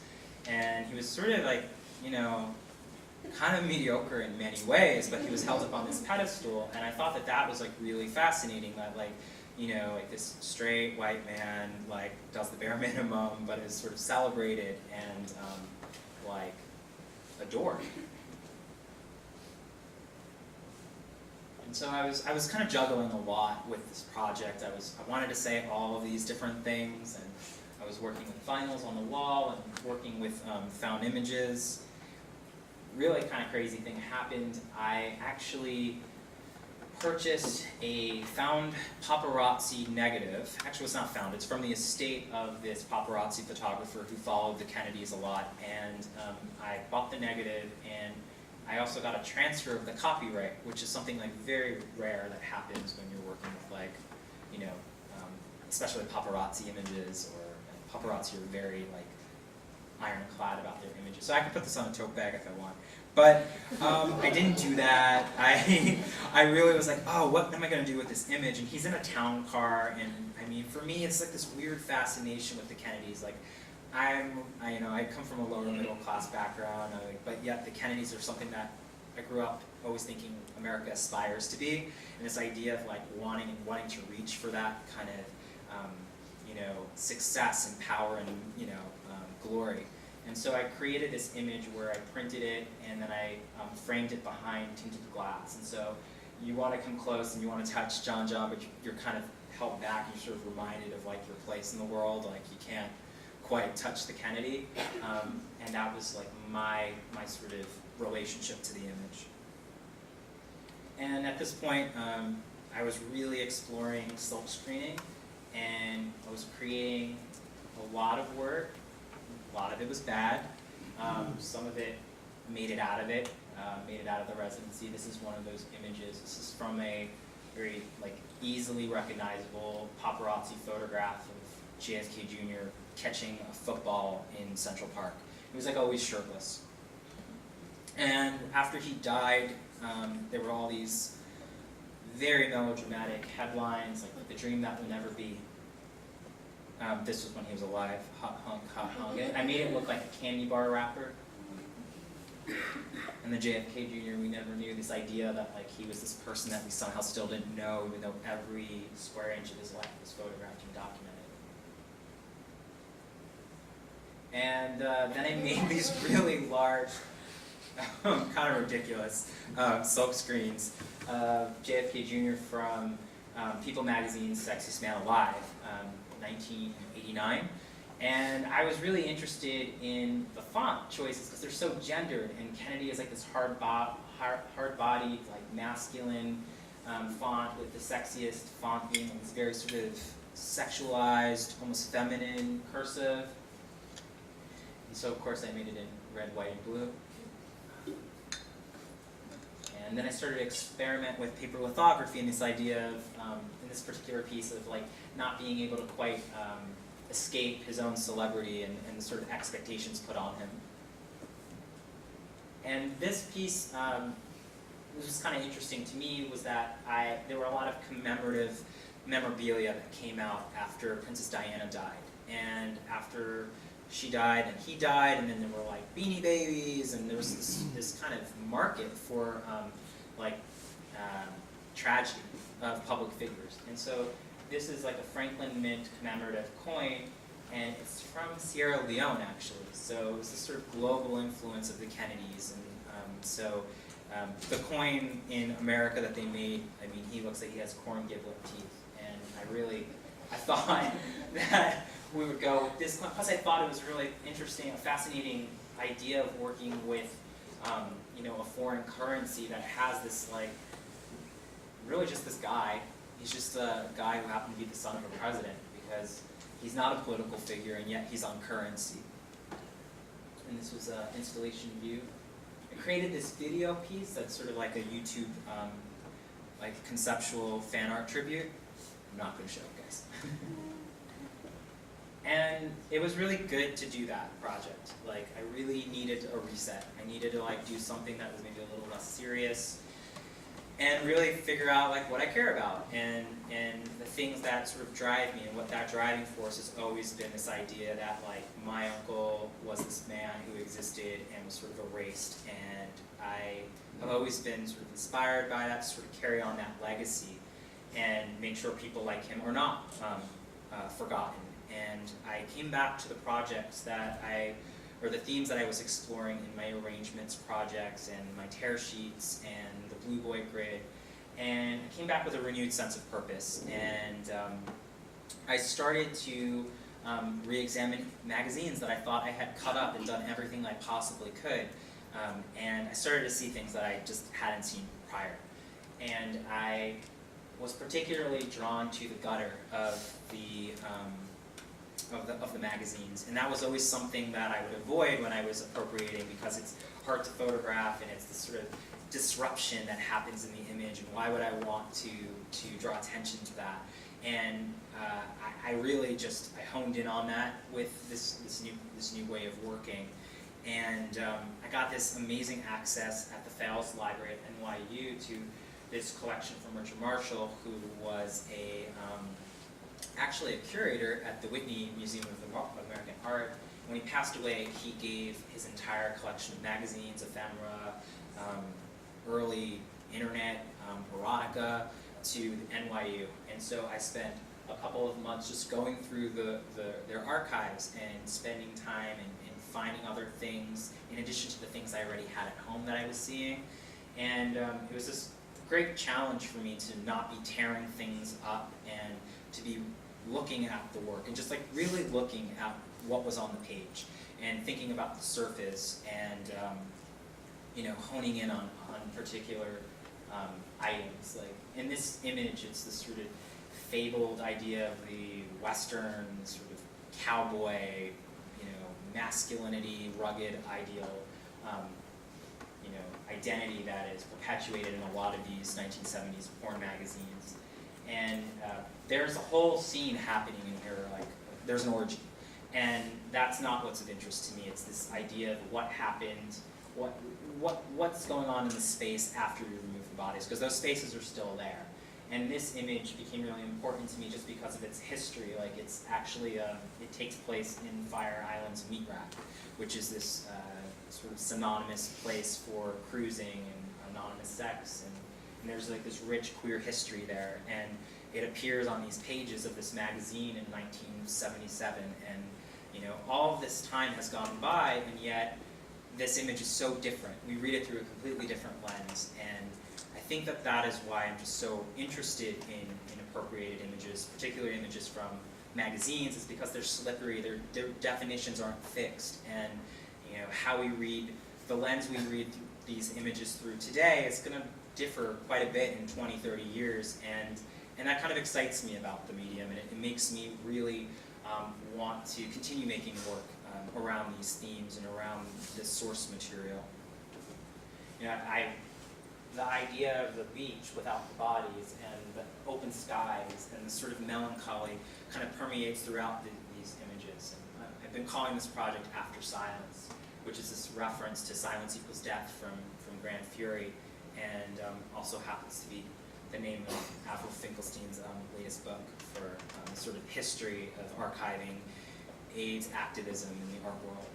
and he was sort of like, kind of mediocre in many ways, but he was held up on this pedestal, and I thought that that was like really fascinating, that like, like this straight white man like does the bare minimum, but is sort of celebrated and like adored. And so I was kind of juggling a lot with this project. I wanted to say all of these different things, and I was working with vinyls on the wall and working with found images. Really kind of crazy thing happened. I actually purchased a found paparazzi negative. Actually, it's not found. It's from the estate of this paparazzi photographer who followed the Kennedys a lot. And I bought the negative, and I also got a transfer of the copyright, which is something like very rare that happens when you're working with like, especially paparazzi images, or paparazzi are very like ironclad about their images. So I can put this on a tote bag if I want. But I didn't do that. I really was like, oh, what am I going to do with this image? And he's in a town car, and I mean, for me, it's like this weird fascination with the Kennedys. Like, I come from a lower middle class background, but yet the Kennedys are something that I grew up always thinking America aspires to be, and this idea of like wanting to reach for that kind of success and power and glory. And so I created this image where I printed it, and then I framed it behind tinted glass. And so you want to come close and you want to touch John, but you're kind of held back. You're sort of reminded of like your place in the world. Like you can't quite touch the Kennedy. And that was like my sort of relationship to the image. And at this point, I was really exploring silk screening, and I was creating a lot of work. A lot of it was bad. Some of it made it out of the residency. This is one of those images. This is from a very like easily recognizable paparazzi photograph of JFK Jr. catching a football in Central Park. He was like always shirtless. And after he died, there were all these very melodramatic headlines, like "The Dream That Will Never Be." This was when he was alive. Hot hunk, hot hunk. I made it look like a candy bar wrapper. And the JFK Jr., we never knew this idea that like he was this person that we somehow still didn't know, even though every square inch of his life was photographed and documented. And then I made these really large, kind of ridiculous silk screens of JFK Jr. from People Magazine's Sexiest Man Alive, 1989. And I was really interested in the font choices because they're so gendered, and Kennedy is like this hard-bodied, like masculine font, with the sexiest font being this very sort of sexualized, almost feminine cursive. And so of course I made it in red, white, and blue. And then I started to experiment with paper lithography and this idea of, in this particular piece, of like not being able to quite escape his own celebrity and the sort of expectations put on him. And this piece, which was kind of interesting to me, was that there were a lot of commemorative memorabilia that came out after Princess Diana died. And after she died and he died, and then there were like Beanie Babies, and there was this kind of market for tragedy of public figures. And so this is like a Franklin Mint commemorative coin, and it's from Sierra Leone, actually. So it was this sort of global influence of the Kennedys. And the coin in America that they made, I mean, he looks like he has corn giblet teeth. And I thought that we would go with this coin. Plus I thought it was really interesting, a fascinating idea of working with, a foreign currency that has this, like, really just this guy. He's just a guy who happened to be the son of a president, because he's not a political figure, and yet he's on currency. And this was an installation view. I created this video piece that's sort of like a YouTube, like conceptual fan art tribute. I'm not going to show it, guys. And it was really good to do that project. Like, I really needed a reset. I needed to like do something that was maybe a little less serious, and really figure out like what I care about and the things that sort of drive me. And what that driving force has always been this idea that like my uncle was this man who existed and was sort of erased, and I have always been sort of inspired by that, to sort of carry on that legacy and make sure people like him are not forgotten. And I came back to the projects or the themes that I was exploring in my arrangements projects and my tear sheets and the Blue Boy grid, and I came back with a renewed sense of purpose. And I started to re-examine magazines that I thought I had cut up and done everything I possibly could, and I started to see things that I just hadn't seen prior. And I was particularly drawn to the gutter of the magazines, and that was always something that I would avoid when I was appropriating, because it's hard to photograph, and it's this sort of disruption that happens in the image, and why would I want to draw attention to that? And I really I honed in on that with this new way of working, and I got this amazing access at the Fales Library at NYU to this collection from Richard Marshall, who was actually a curator at the Whitney Museum of American Art. When he passed away, he gave his entire collection of magazines, ephemera, early internet, erotica, to NYU. And so I spent a couple of months just going through their archives and spending time and finding other things, in addition to the things I already had at home that I was seeing. And it was this great challenge for me to not be tearing things up, and to be looking at the work and just like really looking at what was on the page and thinking about the surface, and honing in on particular items. Like in this image, it's this sort of fabled idea of the Western sort of cowboy, masculinity, rugged ideal, identity that is perpetuated in a lot of these 1970s porn magazines. And there's a whole scene happening in here, like there's an orgy. And that's not what's of interest to me. It's this idea of what happened, what's going on in the space after you remove the bodies, because those spaces are still there. And this image became really important to me just because of its history. Like, it's actually, it takes place in Fire Island's meat rack, which is this sort of synonymous place for cruising and anonymous sex. And there's like this rich queer history there. And it appears on these pages of this magazine in 1977. And, you know, all of this time has gone by, and yet this image is so different. We read it through a completely different lens. And I think that that is why I'm just so interested in appropriated images, particularly images from magazines, is because they're slippery, their definitions aren't fixed, and you know, how we read, the lens we read these images through today is going to differ quite a bit in 20, 30 years, and that kind of excites me about the medium, and it makes me really want to continue making work around these themes and around this source material. You know, the idea of the beach without the bodies and the open skies and the sort of melancholy kind of permeates throughout these images. And I've been calling this project After Silence, which is this reference to Silence Equals Death from Grand Fury, and also happens to be the name of Avril Finkelstein's latest book for sort of history of archiving AIDS activism in the art world.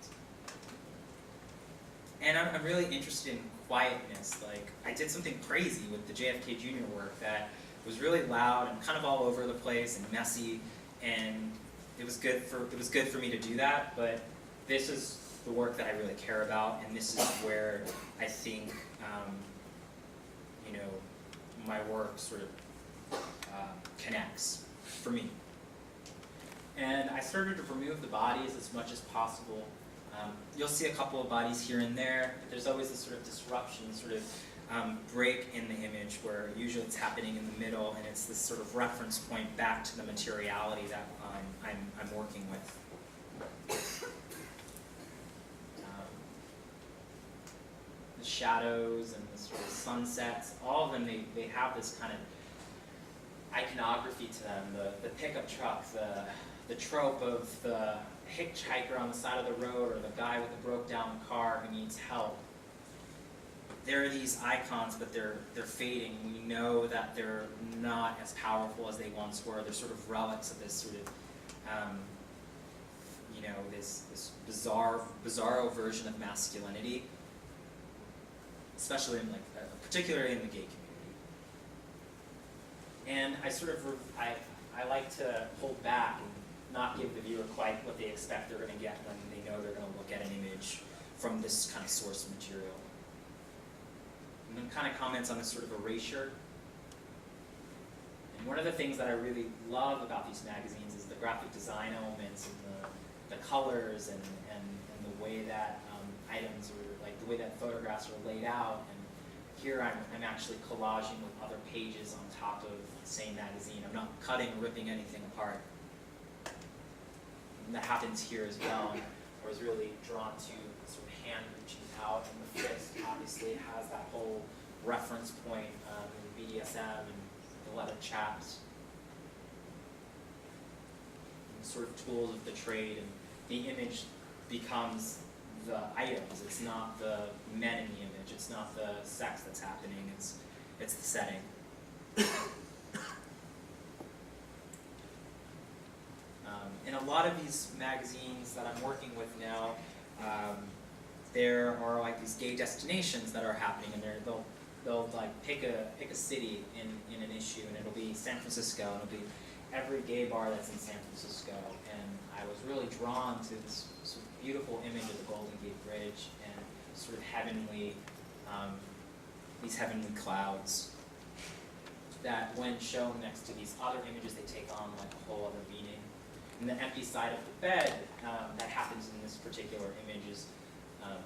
And I'm really interested in quietness. Like, I did something crazy with the JFK Jr. work that was really loud and kind of all over the place and messy, and it was good for me to do that, but this is the work that I really care about, and this is where I think you know, my work sort of connects for me. And I started to remove the bodies as much as possible. You'll see a couple of bodies here and there, but there's always this sort of disruption, sort of break in the image where usually it's happening in the middle, and it's this sort of reference point back to the materiality that I'm working with. The shadows and the sort of sunsets, all of them, they have this kind of iconography to them. The pickup truck, the trope of the hitchhiker on the side of the road, or the guy with the broke down car who needs help. There are these icons, but they're fading. We know that they're not as powerful as they once were. They're sort of relics of this sort of, you know, this bizarro version of masculinity, especially in particularly in the gay community. And I sort of, I like to hold back and not give the viewer quite what they expect they're going to get when they know they're going to look at an image from this kind of source material. And then kind of comments on this sort of erasure. And one of the things that I really love about these magazines is the graphic design elements and the colors and the way that items, or like the way that photographs are laid out. And here I'm actually collaging with other pages on top of the same magazine. I'm not cutting or ripping anything apart. And that happens here as well. I was really drawn to sort of hand reaching out, and the fist obviously has that whole reference point in BDSM and the leather chaps. And sort of tools of the trade, and the image becomes the items. It's not the men in the image. It's not the sex that's happening. It's the setting. In a lot of these magazines that I'm working with now, there are like these gay destinations that are happening, and they'll like pick a city in an issue, and it'll be San Francisco, and it'll be every gay bar that's in San Francisco. And I was really drawn to this sort of beautiful image of the Golden Gate Bridge and sort of heavenly, these heavenly clouds that, when shown next to these other images, they take on like a whole other meaning. And the empty side of the bed that happens in this particular image is, I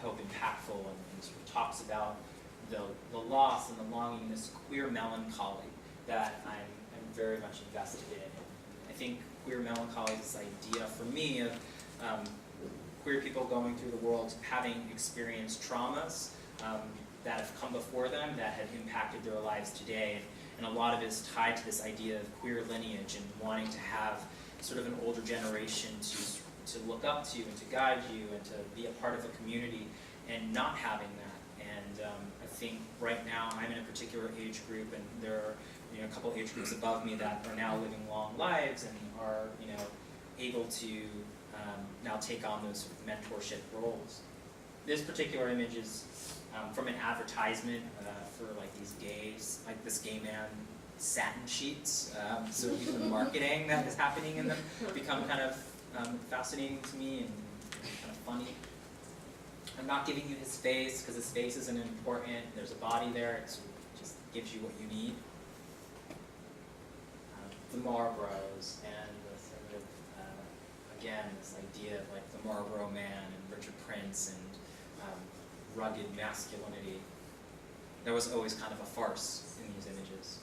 hope, impactful, and sort of talks about the loss and the longing, this queer melancholy that I'm very much invested in. I think queer melancholy is this idea for me of queer people going through the world having experienced traumas that have come before them that have impacted their lives today. And a lot of it is tied to this idea of queer lineage and wanting to have sort of an older generation to look up to and to guide you and to be a part of a community, and not having that. And I think right now I'm in a particular age group, and there are a couple age groups above me that are now living long lives and are able to now take on those sort of mentorship roles. This particular image is from an advertisement for like these gays, like this gay man satin sheets. So even the marketing that is happening in them become kind of fascinating to me and kind of funny. I'm not giving you his face because his face isn't important. There's a body there. It sort of just gives you what you need. The Marlboros and the sort of, again, this idea of like the Marlboro Man and Richard Prince and rugged masculinity. That was always kind of a farce in these images.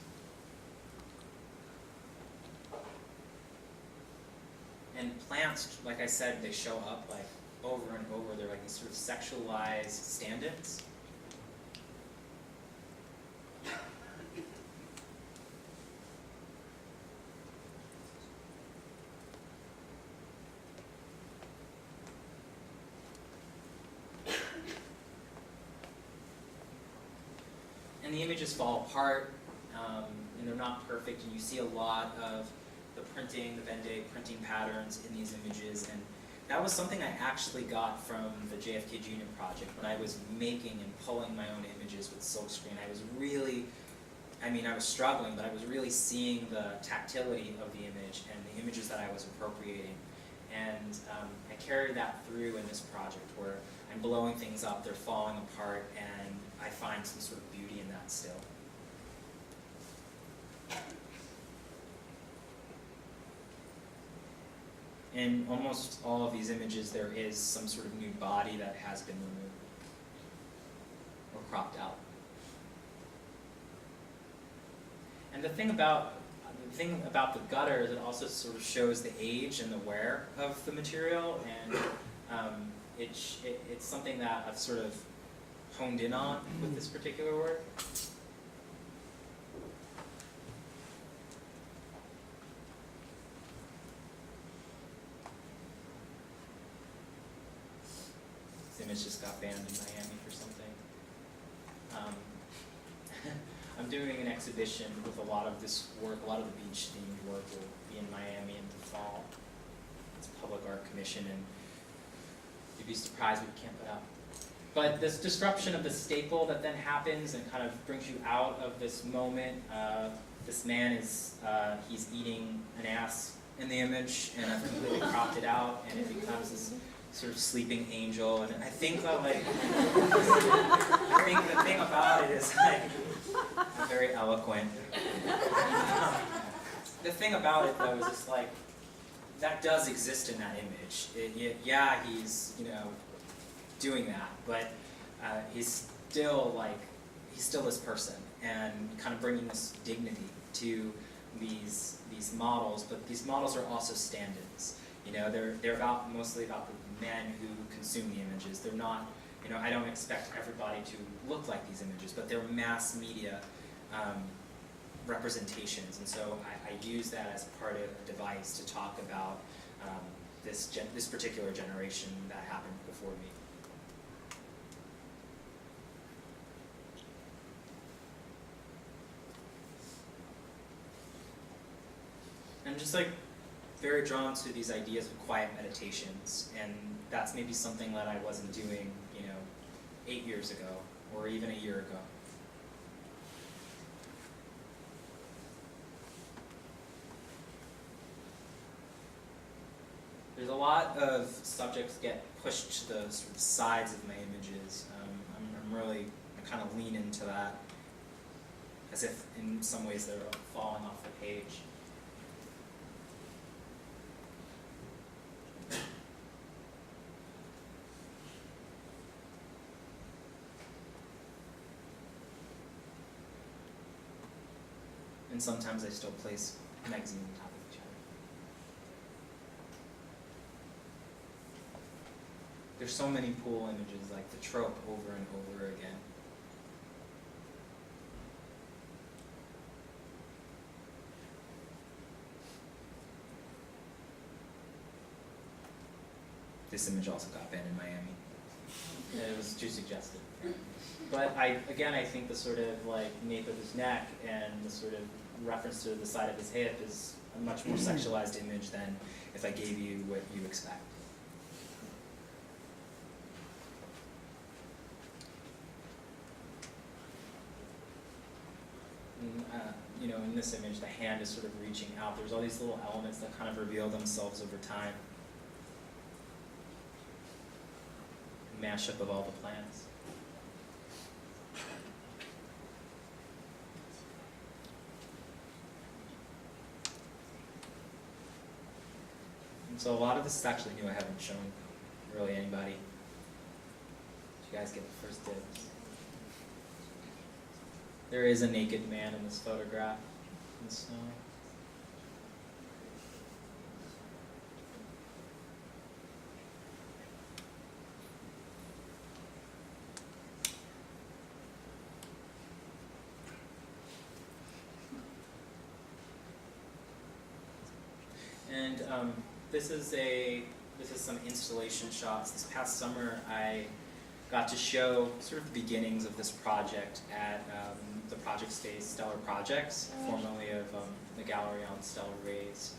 And plants, like I said, they show up like over and over. They're like these sort of sexualized stand-ins. And the images fall apart, and they're not perfect, and you see a lot of the printing, the Venn printing patterns in these images, and that was something I actually got from the JFK Junior project when I was making and pulling my own images with silkscreen. I was really, I was struggling, but I was really seeing the tactility of the image and the images that I was appropriating. And I carried that through in this project where I'm blowing things up, they're falling apart, and I find some sort of beauty in that still. In almost all of these images, there is some sort of nude body that has been removed or cropped out. And the thing about the gutter is it also sort of shows the age and the wear of the material, and it's something that I've sort of honed in on with this particular work. This image just got banned in Miami for something. I'm doing an exhibition with a lot of this work, a lot of the beach-themed work will be in Miami in the fall. It's a public art commission, and you'd be surprised what you can't put out. But this disruption of the staple that then happens and kind of brings you out of this moment. This man is, he's eating an ass in the image, and I've completely cropped it out, and it becomes this sort of sleeping angel. And I think that, like, I think the thing about it is, like, I'm very eloquent. The thing about it, though, is just like, that does exist in that image. Yeah, he's, doing that, but he's still this person, and kind of bringing this dignity to these models. But these models are also stand-ins. They're mostly about the men who consume the images. They're not, I don't expect everybody to look like these images, but they're mass media representations, and so I use that as part of a device to talk about this particular generation that happened before me. I'm just very drawn to these ideas of quiet meditations, and that's maybe something that I wasn't doing, 8 years ago, or even a year ago. There's a lot of subjects get pushed to the sort of sides of my images. I kind of lean into that, as if in some ways they're falling off the page. And sometimes I still place magazines on top of each other. There's so many pool images, like the trope over and over again. this image also got banned in Miami. And it was too suggestive. But again, I think the sort of like nape of his neck and the sort of reference to the side of his hip is a much more sexualized image than if I gave you what you expect. You know, in this image, the hand is sort of reaching out. There's all these little elements that kind of reveal themselves over time. A mashup of all the plants. And so a lot of this is actually new. I haven't shown really anybody. You guys get the first dibs. There is a naked man in this photograph in the snow. And this is some installation shots. This past summer, I got to show sort of the beginnings of this project at the project space Stellar Projects, formerly of the Gallery on Stellar Rays.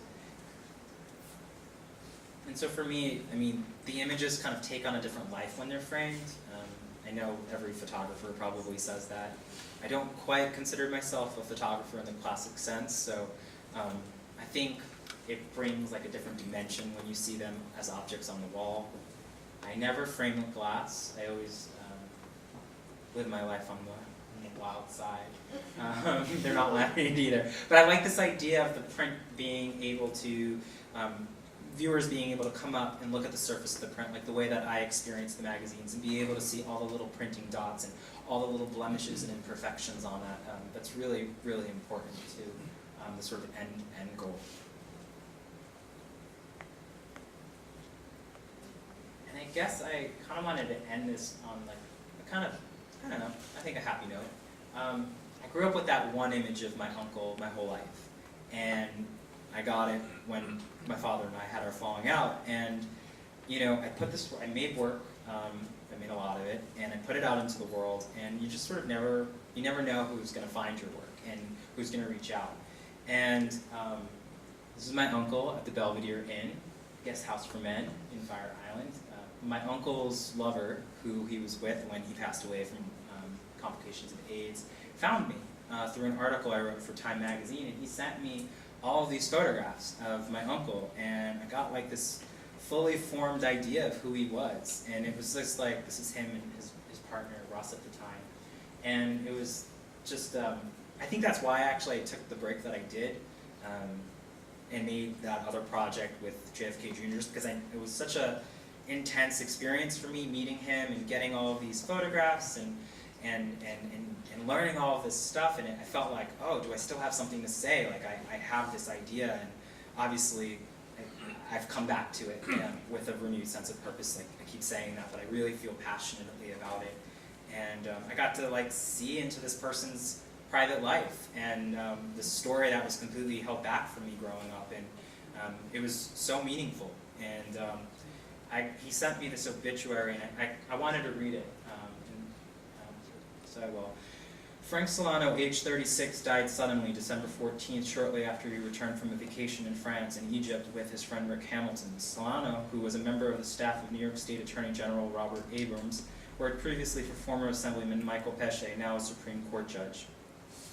And so for me, I mean, the images kind of take on a different life when they're framed. I know every photographer probably says that. I don't quite consider myself a photographer in the classic sense, so I think it brings like a different dimension when you see them as objects on the wall. I never frame with glass. I always live my life on the wild side. They're not laminated either. But I like this idea of the print being able to, viewers being able to come up and look at the surface of the print, like the way that I experience the magazines, and be able to see all the little printing dots and all the little blemishes and imperfections on that. That's really, really important to the sort of end goal. And I guess I kind of wanted to end this on like a kind of, I don't know, I think a happy note. I grew up with that one image of my uncle my whole life, and I got it when my father and I had our falling out. And you know, I made work, I made a lot of it, and I put it out into the world. And you just sort of never know who's going to find your work and who's going to reach out. And this is my uncle at the Belvedere Inn, guest house for men in Fire Island. My uncle's lover, who he was with when he passed away from complications of AIDS, found me through an article I wrote for Time magazine, and he sent me all of these photographs of my uncle, and I got like this fully formed idea of who he was. And it was just like, this is him and his partner, Ross, at the time. And it was just, I think that's why actually I took the break that I did and made that other project with JFK Jr., because it was such a intense experience for me meeting him and getting all of these photographs and learning all of this stuff. And I felt like, oh, do I still have something to say? Like I have this idea, and obviously I've come back to it with a renewed sense of purpose. Like I keep saying that, but I really feel passionately about it. And I got to like see into this person's private life and the story that was completely held back from me growing up, and it was so meaningful. And he sent me this obituary, and I wanted to read it, so I will. Frank Silano, age 36, died suddenly December 14th, shortly after he returned from a vacation in France and Egypt with his friend Rick Hamilton. Silano, who was a member of the staff of New York State Attorney General Robert Abrams, worked previously for former Assemblyman Michael Pesce, now a Supreme Court judge.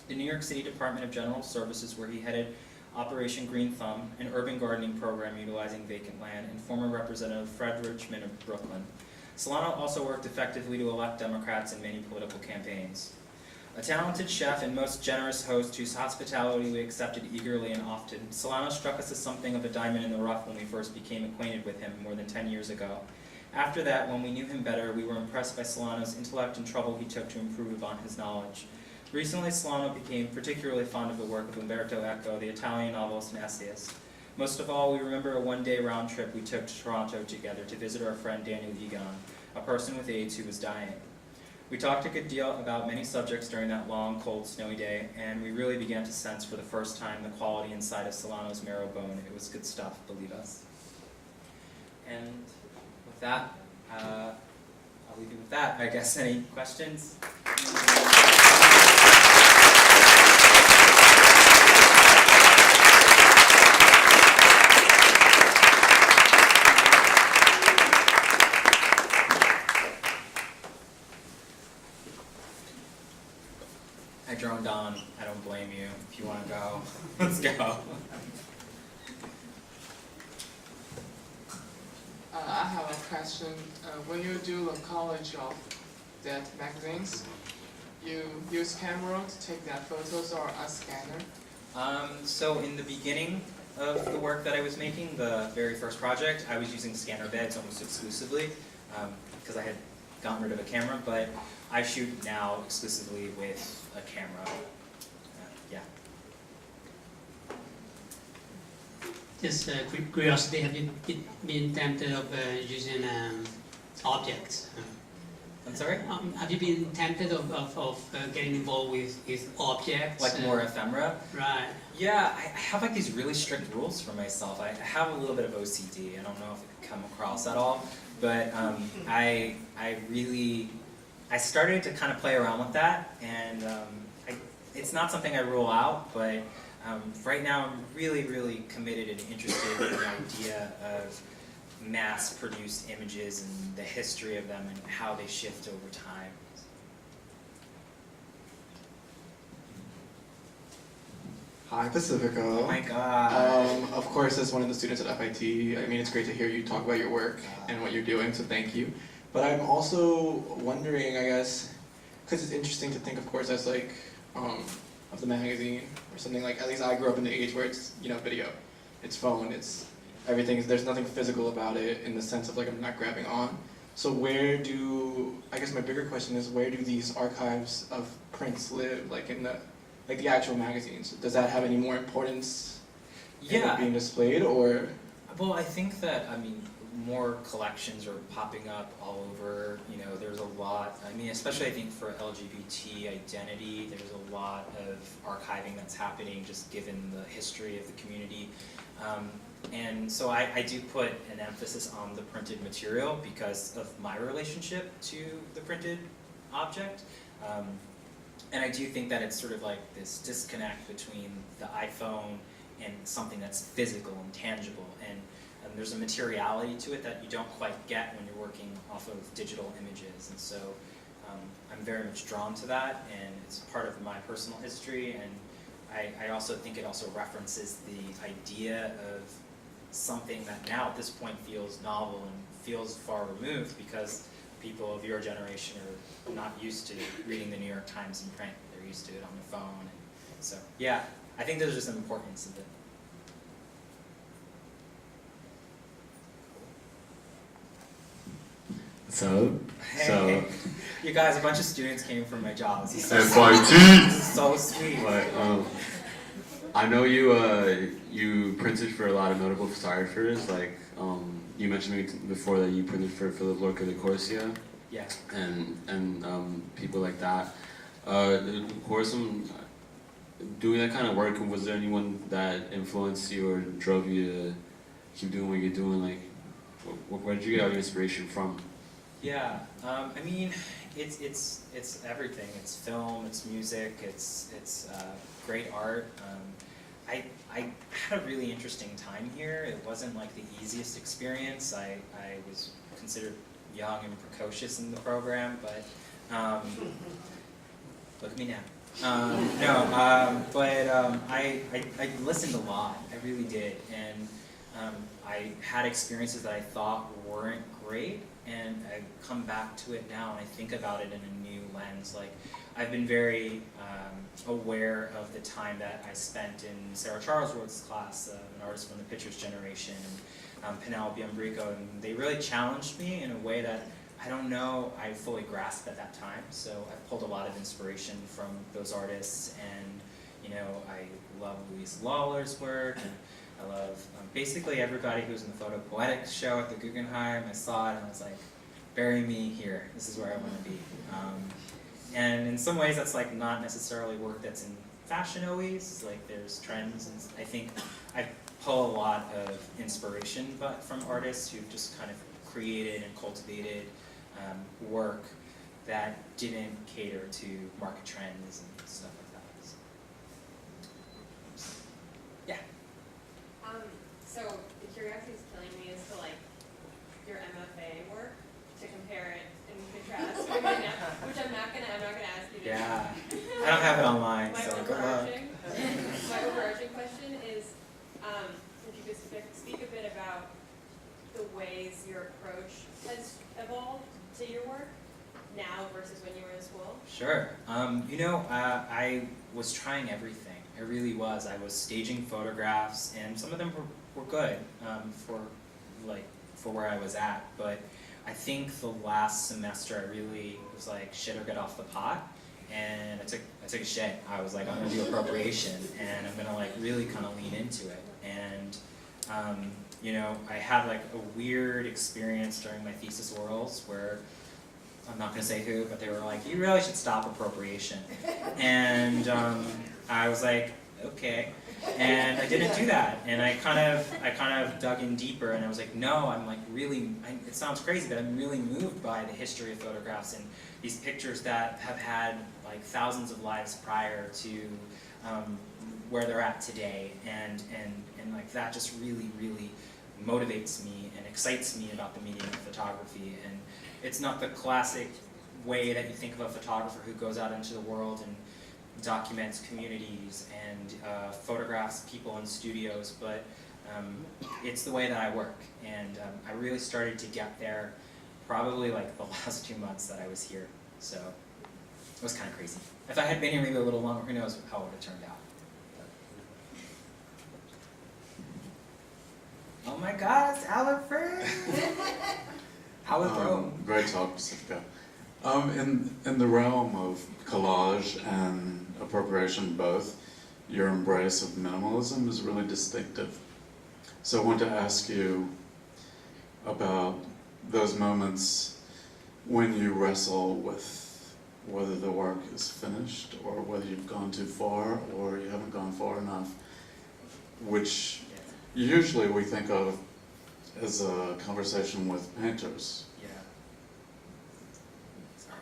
The New York City Department of General Services, where he headed Operation Green Thumb, an urban gardening program utilizing vacant land, and former Representative Fred Richmond of Brooklyn. Silano also worked effectively to elect Democrats in many political campaigns. A talented chef and most generous host whose hospitality we accepted eagerly and often, Silano struck us as something of a diamond in the rough when we first became acquainted with him more than 10 years ago. After that, when we knew him better, we were impressed by Silano's intellect and trouble he took to improve upon his knowledge. Recently, Silano became particularly fond of the work of Umberto Eco, the Italian novelist and essayist. Most of all, we remember a one-day round trip we took to Toronto together to visit our friend Daniel Egan, a person with AIDS who was dying. We talked a good deal about many subjects during that long, cold, snowy day, and we really began to sense for the first time the quality inside of Silano's marrow bone. It was good stuff, believe us. And with with that, I'll leave you with that. I guess any questions? I droned on. I don't blame you. If you want to go, let's go.
I have a question. When you do the college of that magazines, you use camera to take that photos or a scanner?
So in the beginning of the work that I was making, the very first project, I was using scanner beds almost exclusively because I had gotten rid of a camera, but I shoot now exclusively with a camera. Yeah.
Just curiosity, have you been tempted of using objects?
I'm sorry?
Have you been tempted of getting involved with objects?
Like more ephemera?
Right.
Yeah, I have like these really strict rules for myself. I have a little bit of OCD. I don't know if it can come across at all, but I started to kind of play around with that, and it's not something I rule out, but right now I'm really, really committed and interested in the idea of mass-produced images and the history of them and how they shift over time.
Hi, Pacifico.
Oh my God.
Of course, as one of the students at FIT, I mean, it's great to hear you talk about your work and what you're doing, so thank you. But I'm also wondering, I guess, because it's interesting to think, of course, as like, of the magazine or something like, at least I grew up in the age where it's, you know, video. It's phone, it's everything, there's nothing physical about it in the sense of like I'm not grabbing on. So where do, I guess my bigger question is, where do these archives of prints live, like in the actual magazines? Does that have any more importance in it being displayed, or?
Well, I think that, I mean, more collections are popping up all over, you know, there's a lot, I mean, especially I think for LGBT identity, there's a lot of archiving that's happening just given the history of the community. And so I do put an emphasis on the printed material because of my relationship to the printed object. And I do think that it's sort of like this disconnect between the iPhone and something that's physical and tangible. And there's a materiality to it that you don't quite get when you're working off of digital images. And so I'm very much drawn to that, and it's part of my personal history. And I also think it also references the idea of something that now at this point feels novel and feels far removed because people of your generation are not used to reading the New York Times in print. They're used to it on their phone. And so, yeah, I think there's just an importance of it.
So,
Hey, you guys, a bunch of students came from my job. This is so
FIT!
sweet. This is so sweet.
But, I know you printed for a lot of notable photographers, like you mentioned me before that you printed for Philip Lorca de Corsia.
Yeah.
And people like that. Of course, doing that kind of work, was there anyone that influenced you or drove you to keep doing what you're doing? Like, where did you get all your inspiration from?
Yeah, I mean, it's everything. It's film, it's music, it's great art. I had a really interesting time here. It wasn't like the easiest experience. I was considered young and precocious in the program, but look at me now. I listened a lot. I really did, and I had experiences that I thought weren't great, and I come back to it now and I think about it in a new lens. Like, I've been very aware of the time that I spent in Sarah Charlesworth's class, an artist from the Pictures generation, and Penelope Umbrico, and they really challenged me in a way that I don't know I fully grasped at that time. So I pulled a lot of inspiration from those artists, and you know, I love Louise Lawler's work, and I love basically everybody who was in the Photo Poetics show at the Guggenheim. I saw it and I was like, bury me here. This is where I want to be. And in some ways that's like not necessarily work that's in fashion always. Like, there's trends, and I think I pull a lot of inspiration but from artists who've just kind of created and cultivated work that didn't cater to market trends and stuff like that. So, yeah.
So the curiosity is killing me as to like your MFA work, to compare it and contrast, which I'm not gonna ask you to do.
Yeah. I don't have it online,
My
so good luck.
overarching question is, if you could speak a bit about the ways your approach has evolved to your work now versus when you were in school.
Sure. I was trying everything. I really was. I was staging photographs, and some of them were good for where I was at. But I think the last semester I really was like, shit or get off the pot. And I took a shit. I was like, I'm gonna do appropriation, and I'm gonna like really kind of lean into it. And I had like a weird experience during my thesis orals where, I'm not gonna say who, but they were like, you really should stop appropriation. And I was like, okay. And I didn't do that. And I kind of dug in deeper, and I was like, no, I'm like really, it sounds crazy, but I'm really moved by the history of photographs and these pictures that have had like thousands of lives prior to where they're at today. And like that just really, really motivates me and excites me about the medium of photography. And it's not the classic way that you think of a photographer who goes out into the world and documents communities and photographs people in studios, but it's the way that I work. And I really started to get there probably like the last 2 months that I was here. So it was kind of crazy. If I had been here maybe a little longer, who knows how it would have turned out. Oh my God, it's Alfred! How was Rome?
Great talk, Pacifico. In the realm of collage and appropriation both, your embrace of minimalism is really distinctive. So I want to ask you about those moments when you wrestle with whether the work is finished or whether you've gone too far or you haven't gone far enough, which usually we think of as a conversation with painters.
Yeah. Sorry.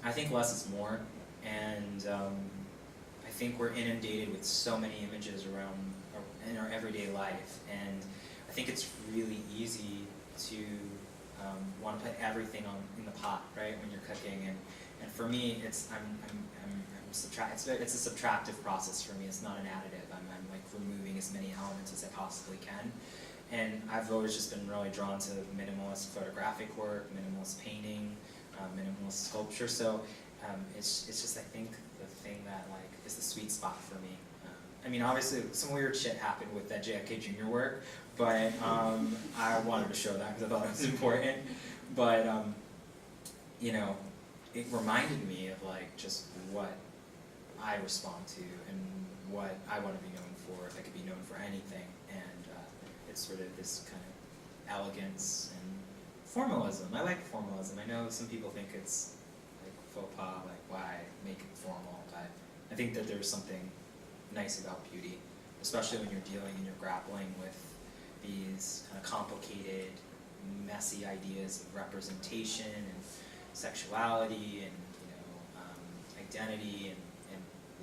I think less is more, and I think we're inundated with so many images around in our everyday life, and I think it's really easy to want to put everything in the pot, right, when you're cooking, and for me, it's a subtractive process for me. It's not an additive. I'm like removing as many elements as I possibly can. And I've always just been really drawn to minimalist photographic work, minimalist painting, minimalist sculpture. So it's just, I think, the thing that like is the sweet spot for me. I mean, obviously some weird shit happened with that JFK Jr. work, but I wanted to show that because I thought it was important. But it reminded me of like just what I respond to and what I want to be known for, if I could be known for anything. And it's sort of this kind of elegance and formalism. I like formalism. I know some people think it's like faux pas, like why make it formal, but I think that there's something nice about beauty, especially when you're dealing and you're grappling with these kind of complicated, messy ideas of representation and sexuality and identity and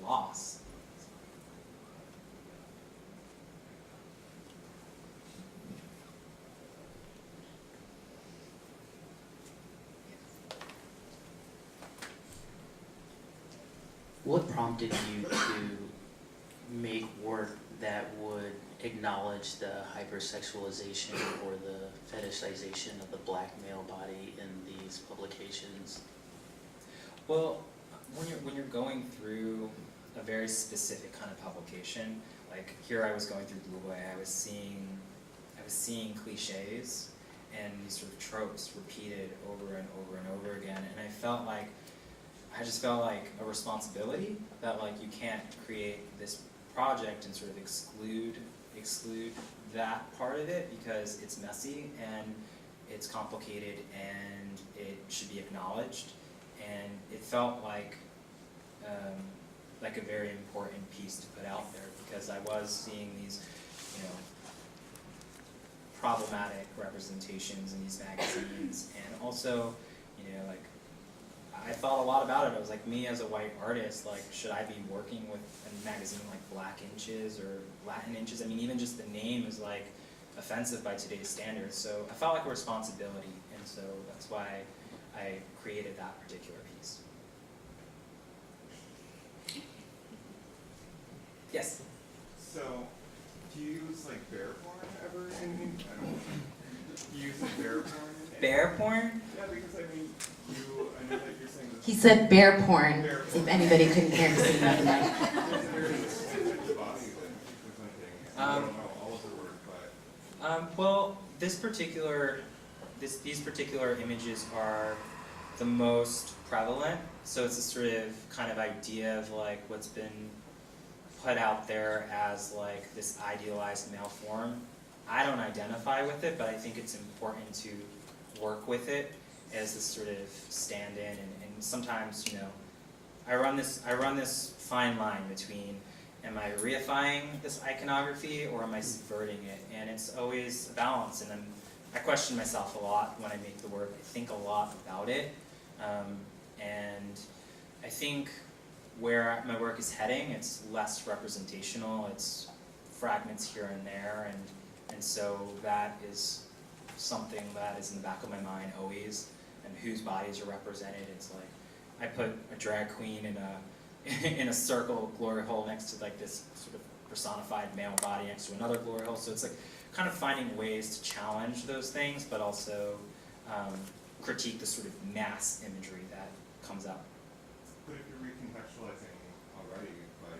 loss.
What prompted you to make work that would acknowledge the hypersexualization or the fetishization of the black male body in these publications?
Well, when you're going through a very specific kind of publication, like here I was going through Blue Way, I was seeing cliches and these sort of tropes repeated over and over and over again, and I just felt like a responsibility that like you can't create this project and sort of exclude that part of it because it's messy and it's complicated and it should be acknowledged, and it felt like a very important piece to put out there because I was seeing these problematic representations in these magazines, and also, you know, like, I thought a lot about it. I was like, me as a white artist, like, should I be working with a magazine like Black Inches or Latin Inches? I mean, even just the name is like offensive by today's standards. So I felt like a responsibility, and so that's why I created that particular piece. Yes?
So, do you use like bear porn ever in, I don't know, do you use like bear porn?
Bear porn?
Yeah, because I mean, I know that you're saying this.
He said bear porn,
Bear
if
porn.
anybody couldn't hear him say nothing.
There's a very specific body that you're presenting. I don't know all of the work, but.
Well, these particular images are the most prevalent. So it's a sort of kind of idea of like what's been put out there as like this idealized male form. I don't identify with it, but I think it's important to work with it as this sort of stand-in, and sometimes, you know, I run this fine line between, am I reifying this iconography or am I subverting it? And it's always a balance, and I question myself a lot when I make the work. I think a lot about it, and I think where my work is heading, it's less representational, it's fragments here and there, and so that is something that is in the back of my mind always, and whose bodies are represented. It's like, I put a drag queen in a circle glory hole next to like this sort of personified male body next to another glory hole, so it's like kind of finding ways to challenge those things, but also critique the sort of mass imagery that comes up.
But if you're recontextualizing already by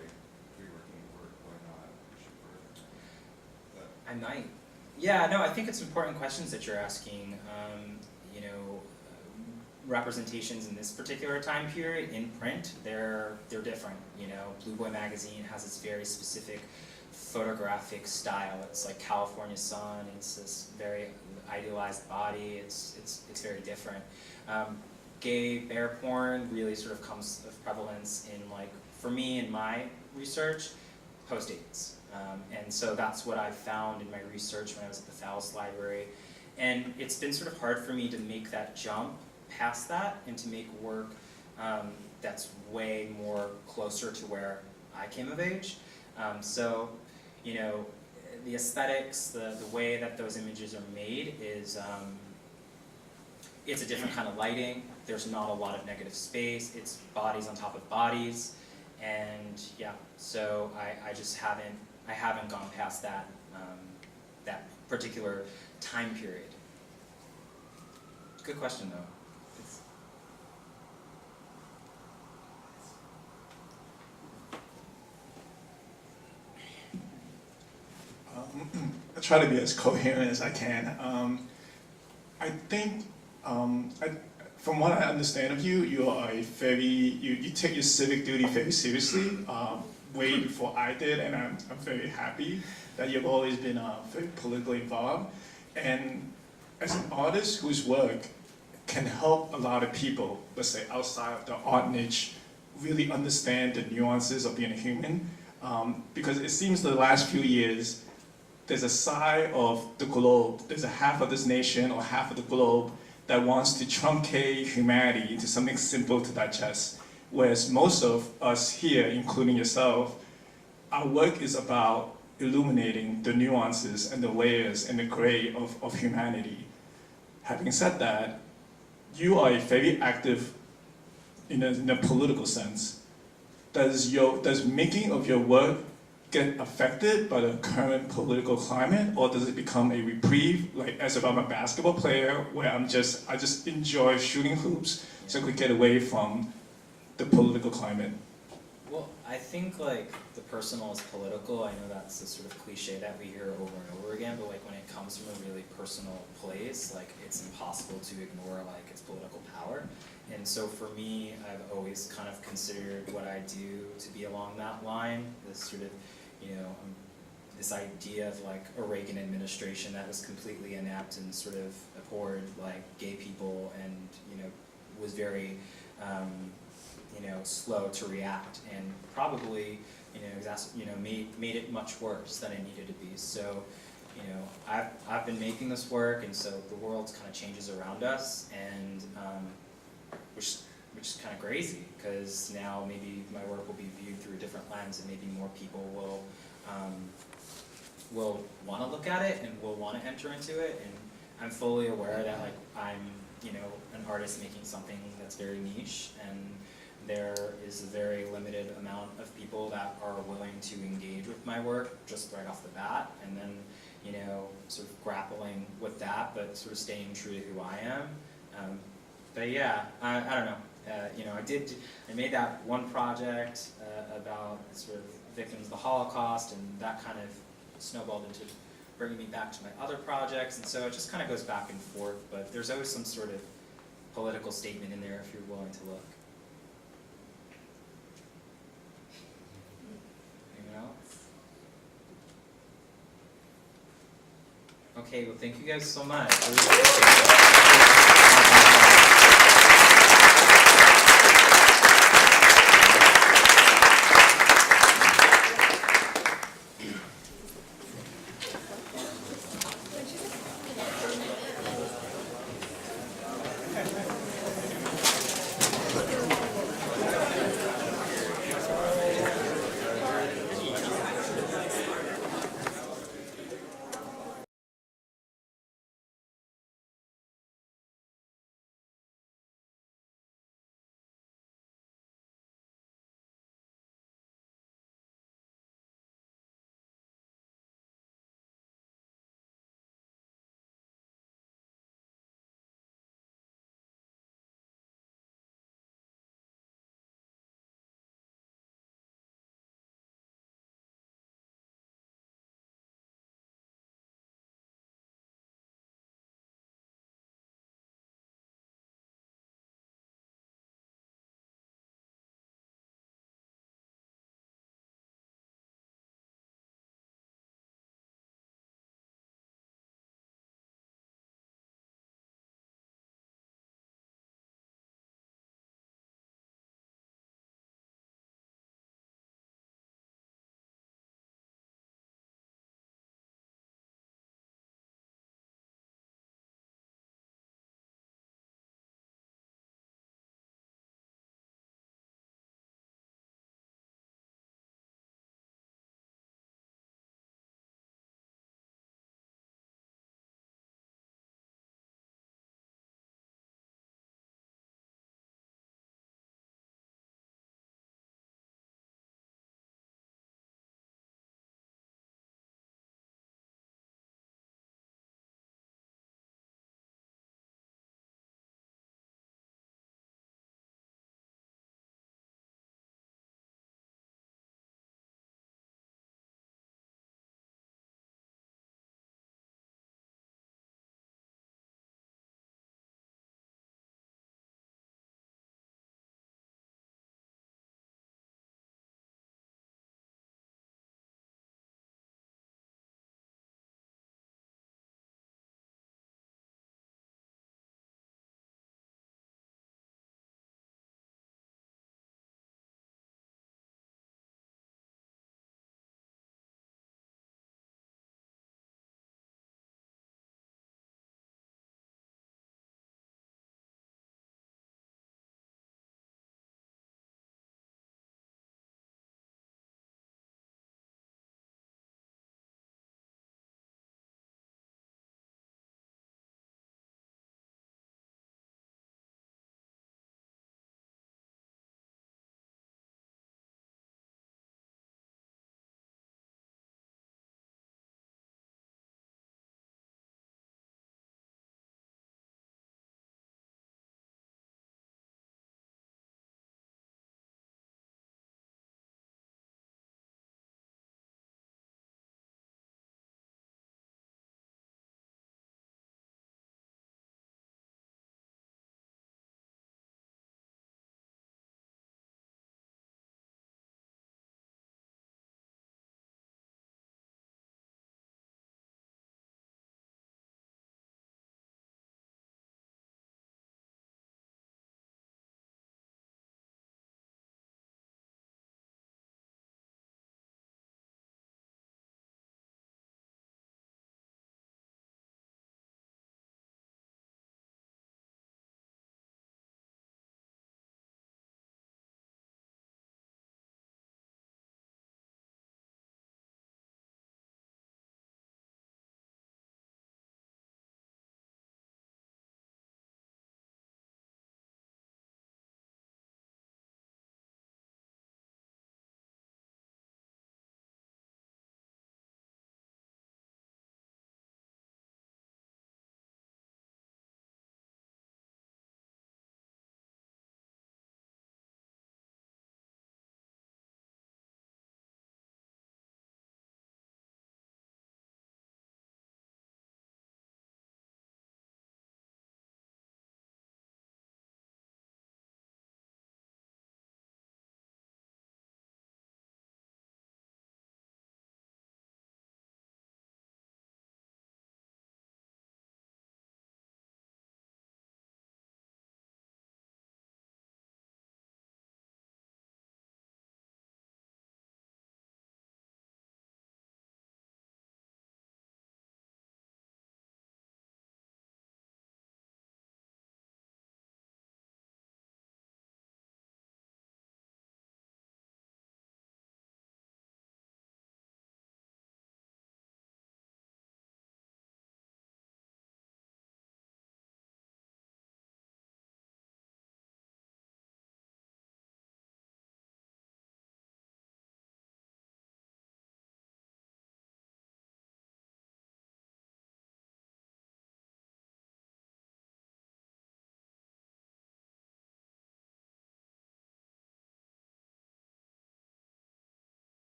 reworking the work, why not push it further?
I might. Yeah, no, I think it's important questions that you're asking. You know, representations in this particular time period in print, they're different. You know, Blue Boy magazine has this very specific photographic style. It's like California sun. It's this very idealized body. It's very different. Gay bear porn really sort of comes of prevalence in, like, for me in my research, post-AIDS. And so that's what I found in my research when I was at the Fowles Library. And it's been sort of hard for me to make that jump past that and to make work that's way more closer to where I came of age. So, you know, the aesthetics, the way that those images are made is, it's a different kind of lighting. There's not a lot of negative space. It's bodies on top of bodies. And yeah, so I just haven't gone past that, that particular time period. Good question though.
I try to be as coherent as I can. I think, from what I understand of you, you are a very, you take your civic duty very seriously, way before I did, and I'm very happy that you've always been very politically involved. And as an artist whose work can help a lot of people, let's say outside of the art niche, really understand the nuances of being a human, because it seems the last few years, there's a side of the globe, there's a half of this nation or half of the globe that wants to truncate humanity into something simple to digest. Whereas most of us here, including yourself, our work is about illuminating the nuances and the layers and the gray of humanity. Having said that, you are very active in a political sense. Does making of your work get affected by the current political climate, or does it become a reprieve, like as if I'm a basketball player, where I just enjoy shooting hoops, so I could get away from the political climate?
Well, I think like the personal is political. I know that's a sort of cliche that we hear over and over again, but like when it comes from a really personal place, like it's impossible to ignore like its political power. And so for me, I've always kind of considered what I do to be along that line, this sort of, you know, this idea of like a Reagan administration that was completely inept and sort of abhorred like gay people and, you know, was very, you know, slow to react and probably, you know, made it much worse than it needed to be. So, you know, I've been making this work, and so the world kind of changes around us, and which is kind of crazy, because now maybe my work will be viewed through a different lens, and maybe more people will want to look at it and will want to enter into it. And I'm fully aware that like I'm, you know, an artist making something that's very niche, and there is a very limited amount of people that are willing to engage with my work just right off the bat, and then, you know, sort of grappling with that, but sort of staying true to who I am. But yeah, I don't know. You know, I made that one project about sort of victims of the Holocaust, and that kind of snowballed into bringing me back to my other projects, and so it just kind of goes back and forth, but there's always some sort of political statement in there if you're willing to look. Anyone else? Okay, well thank you guys so much. I really appreciate it.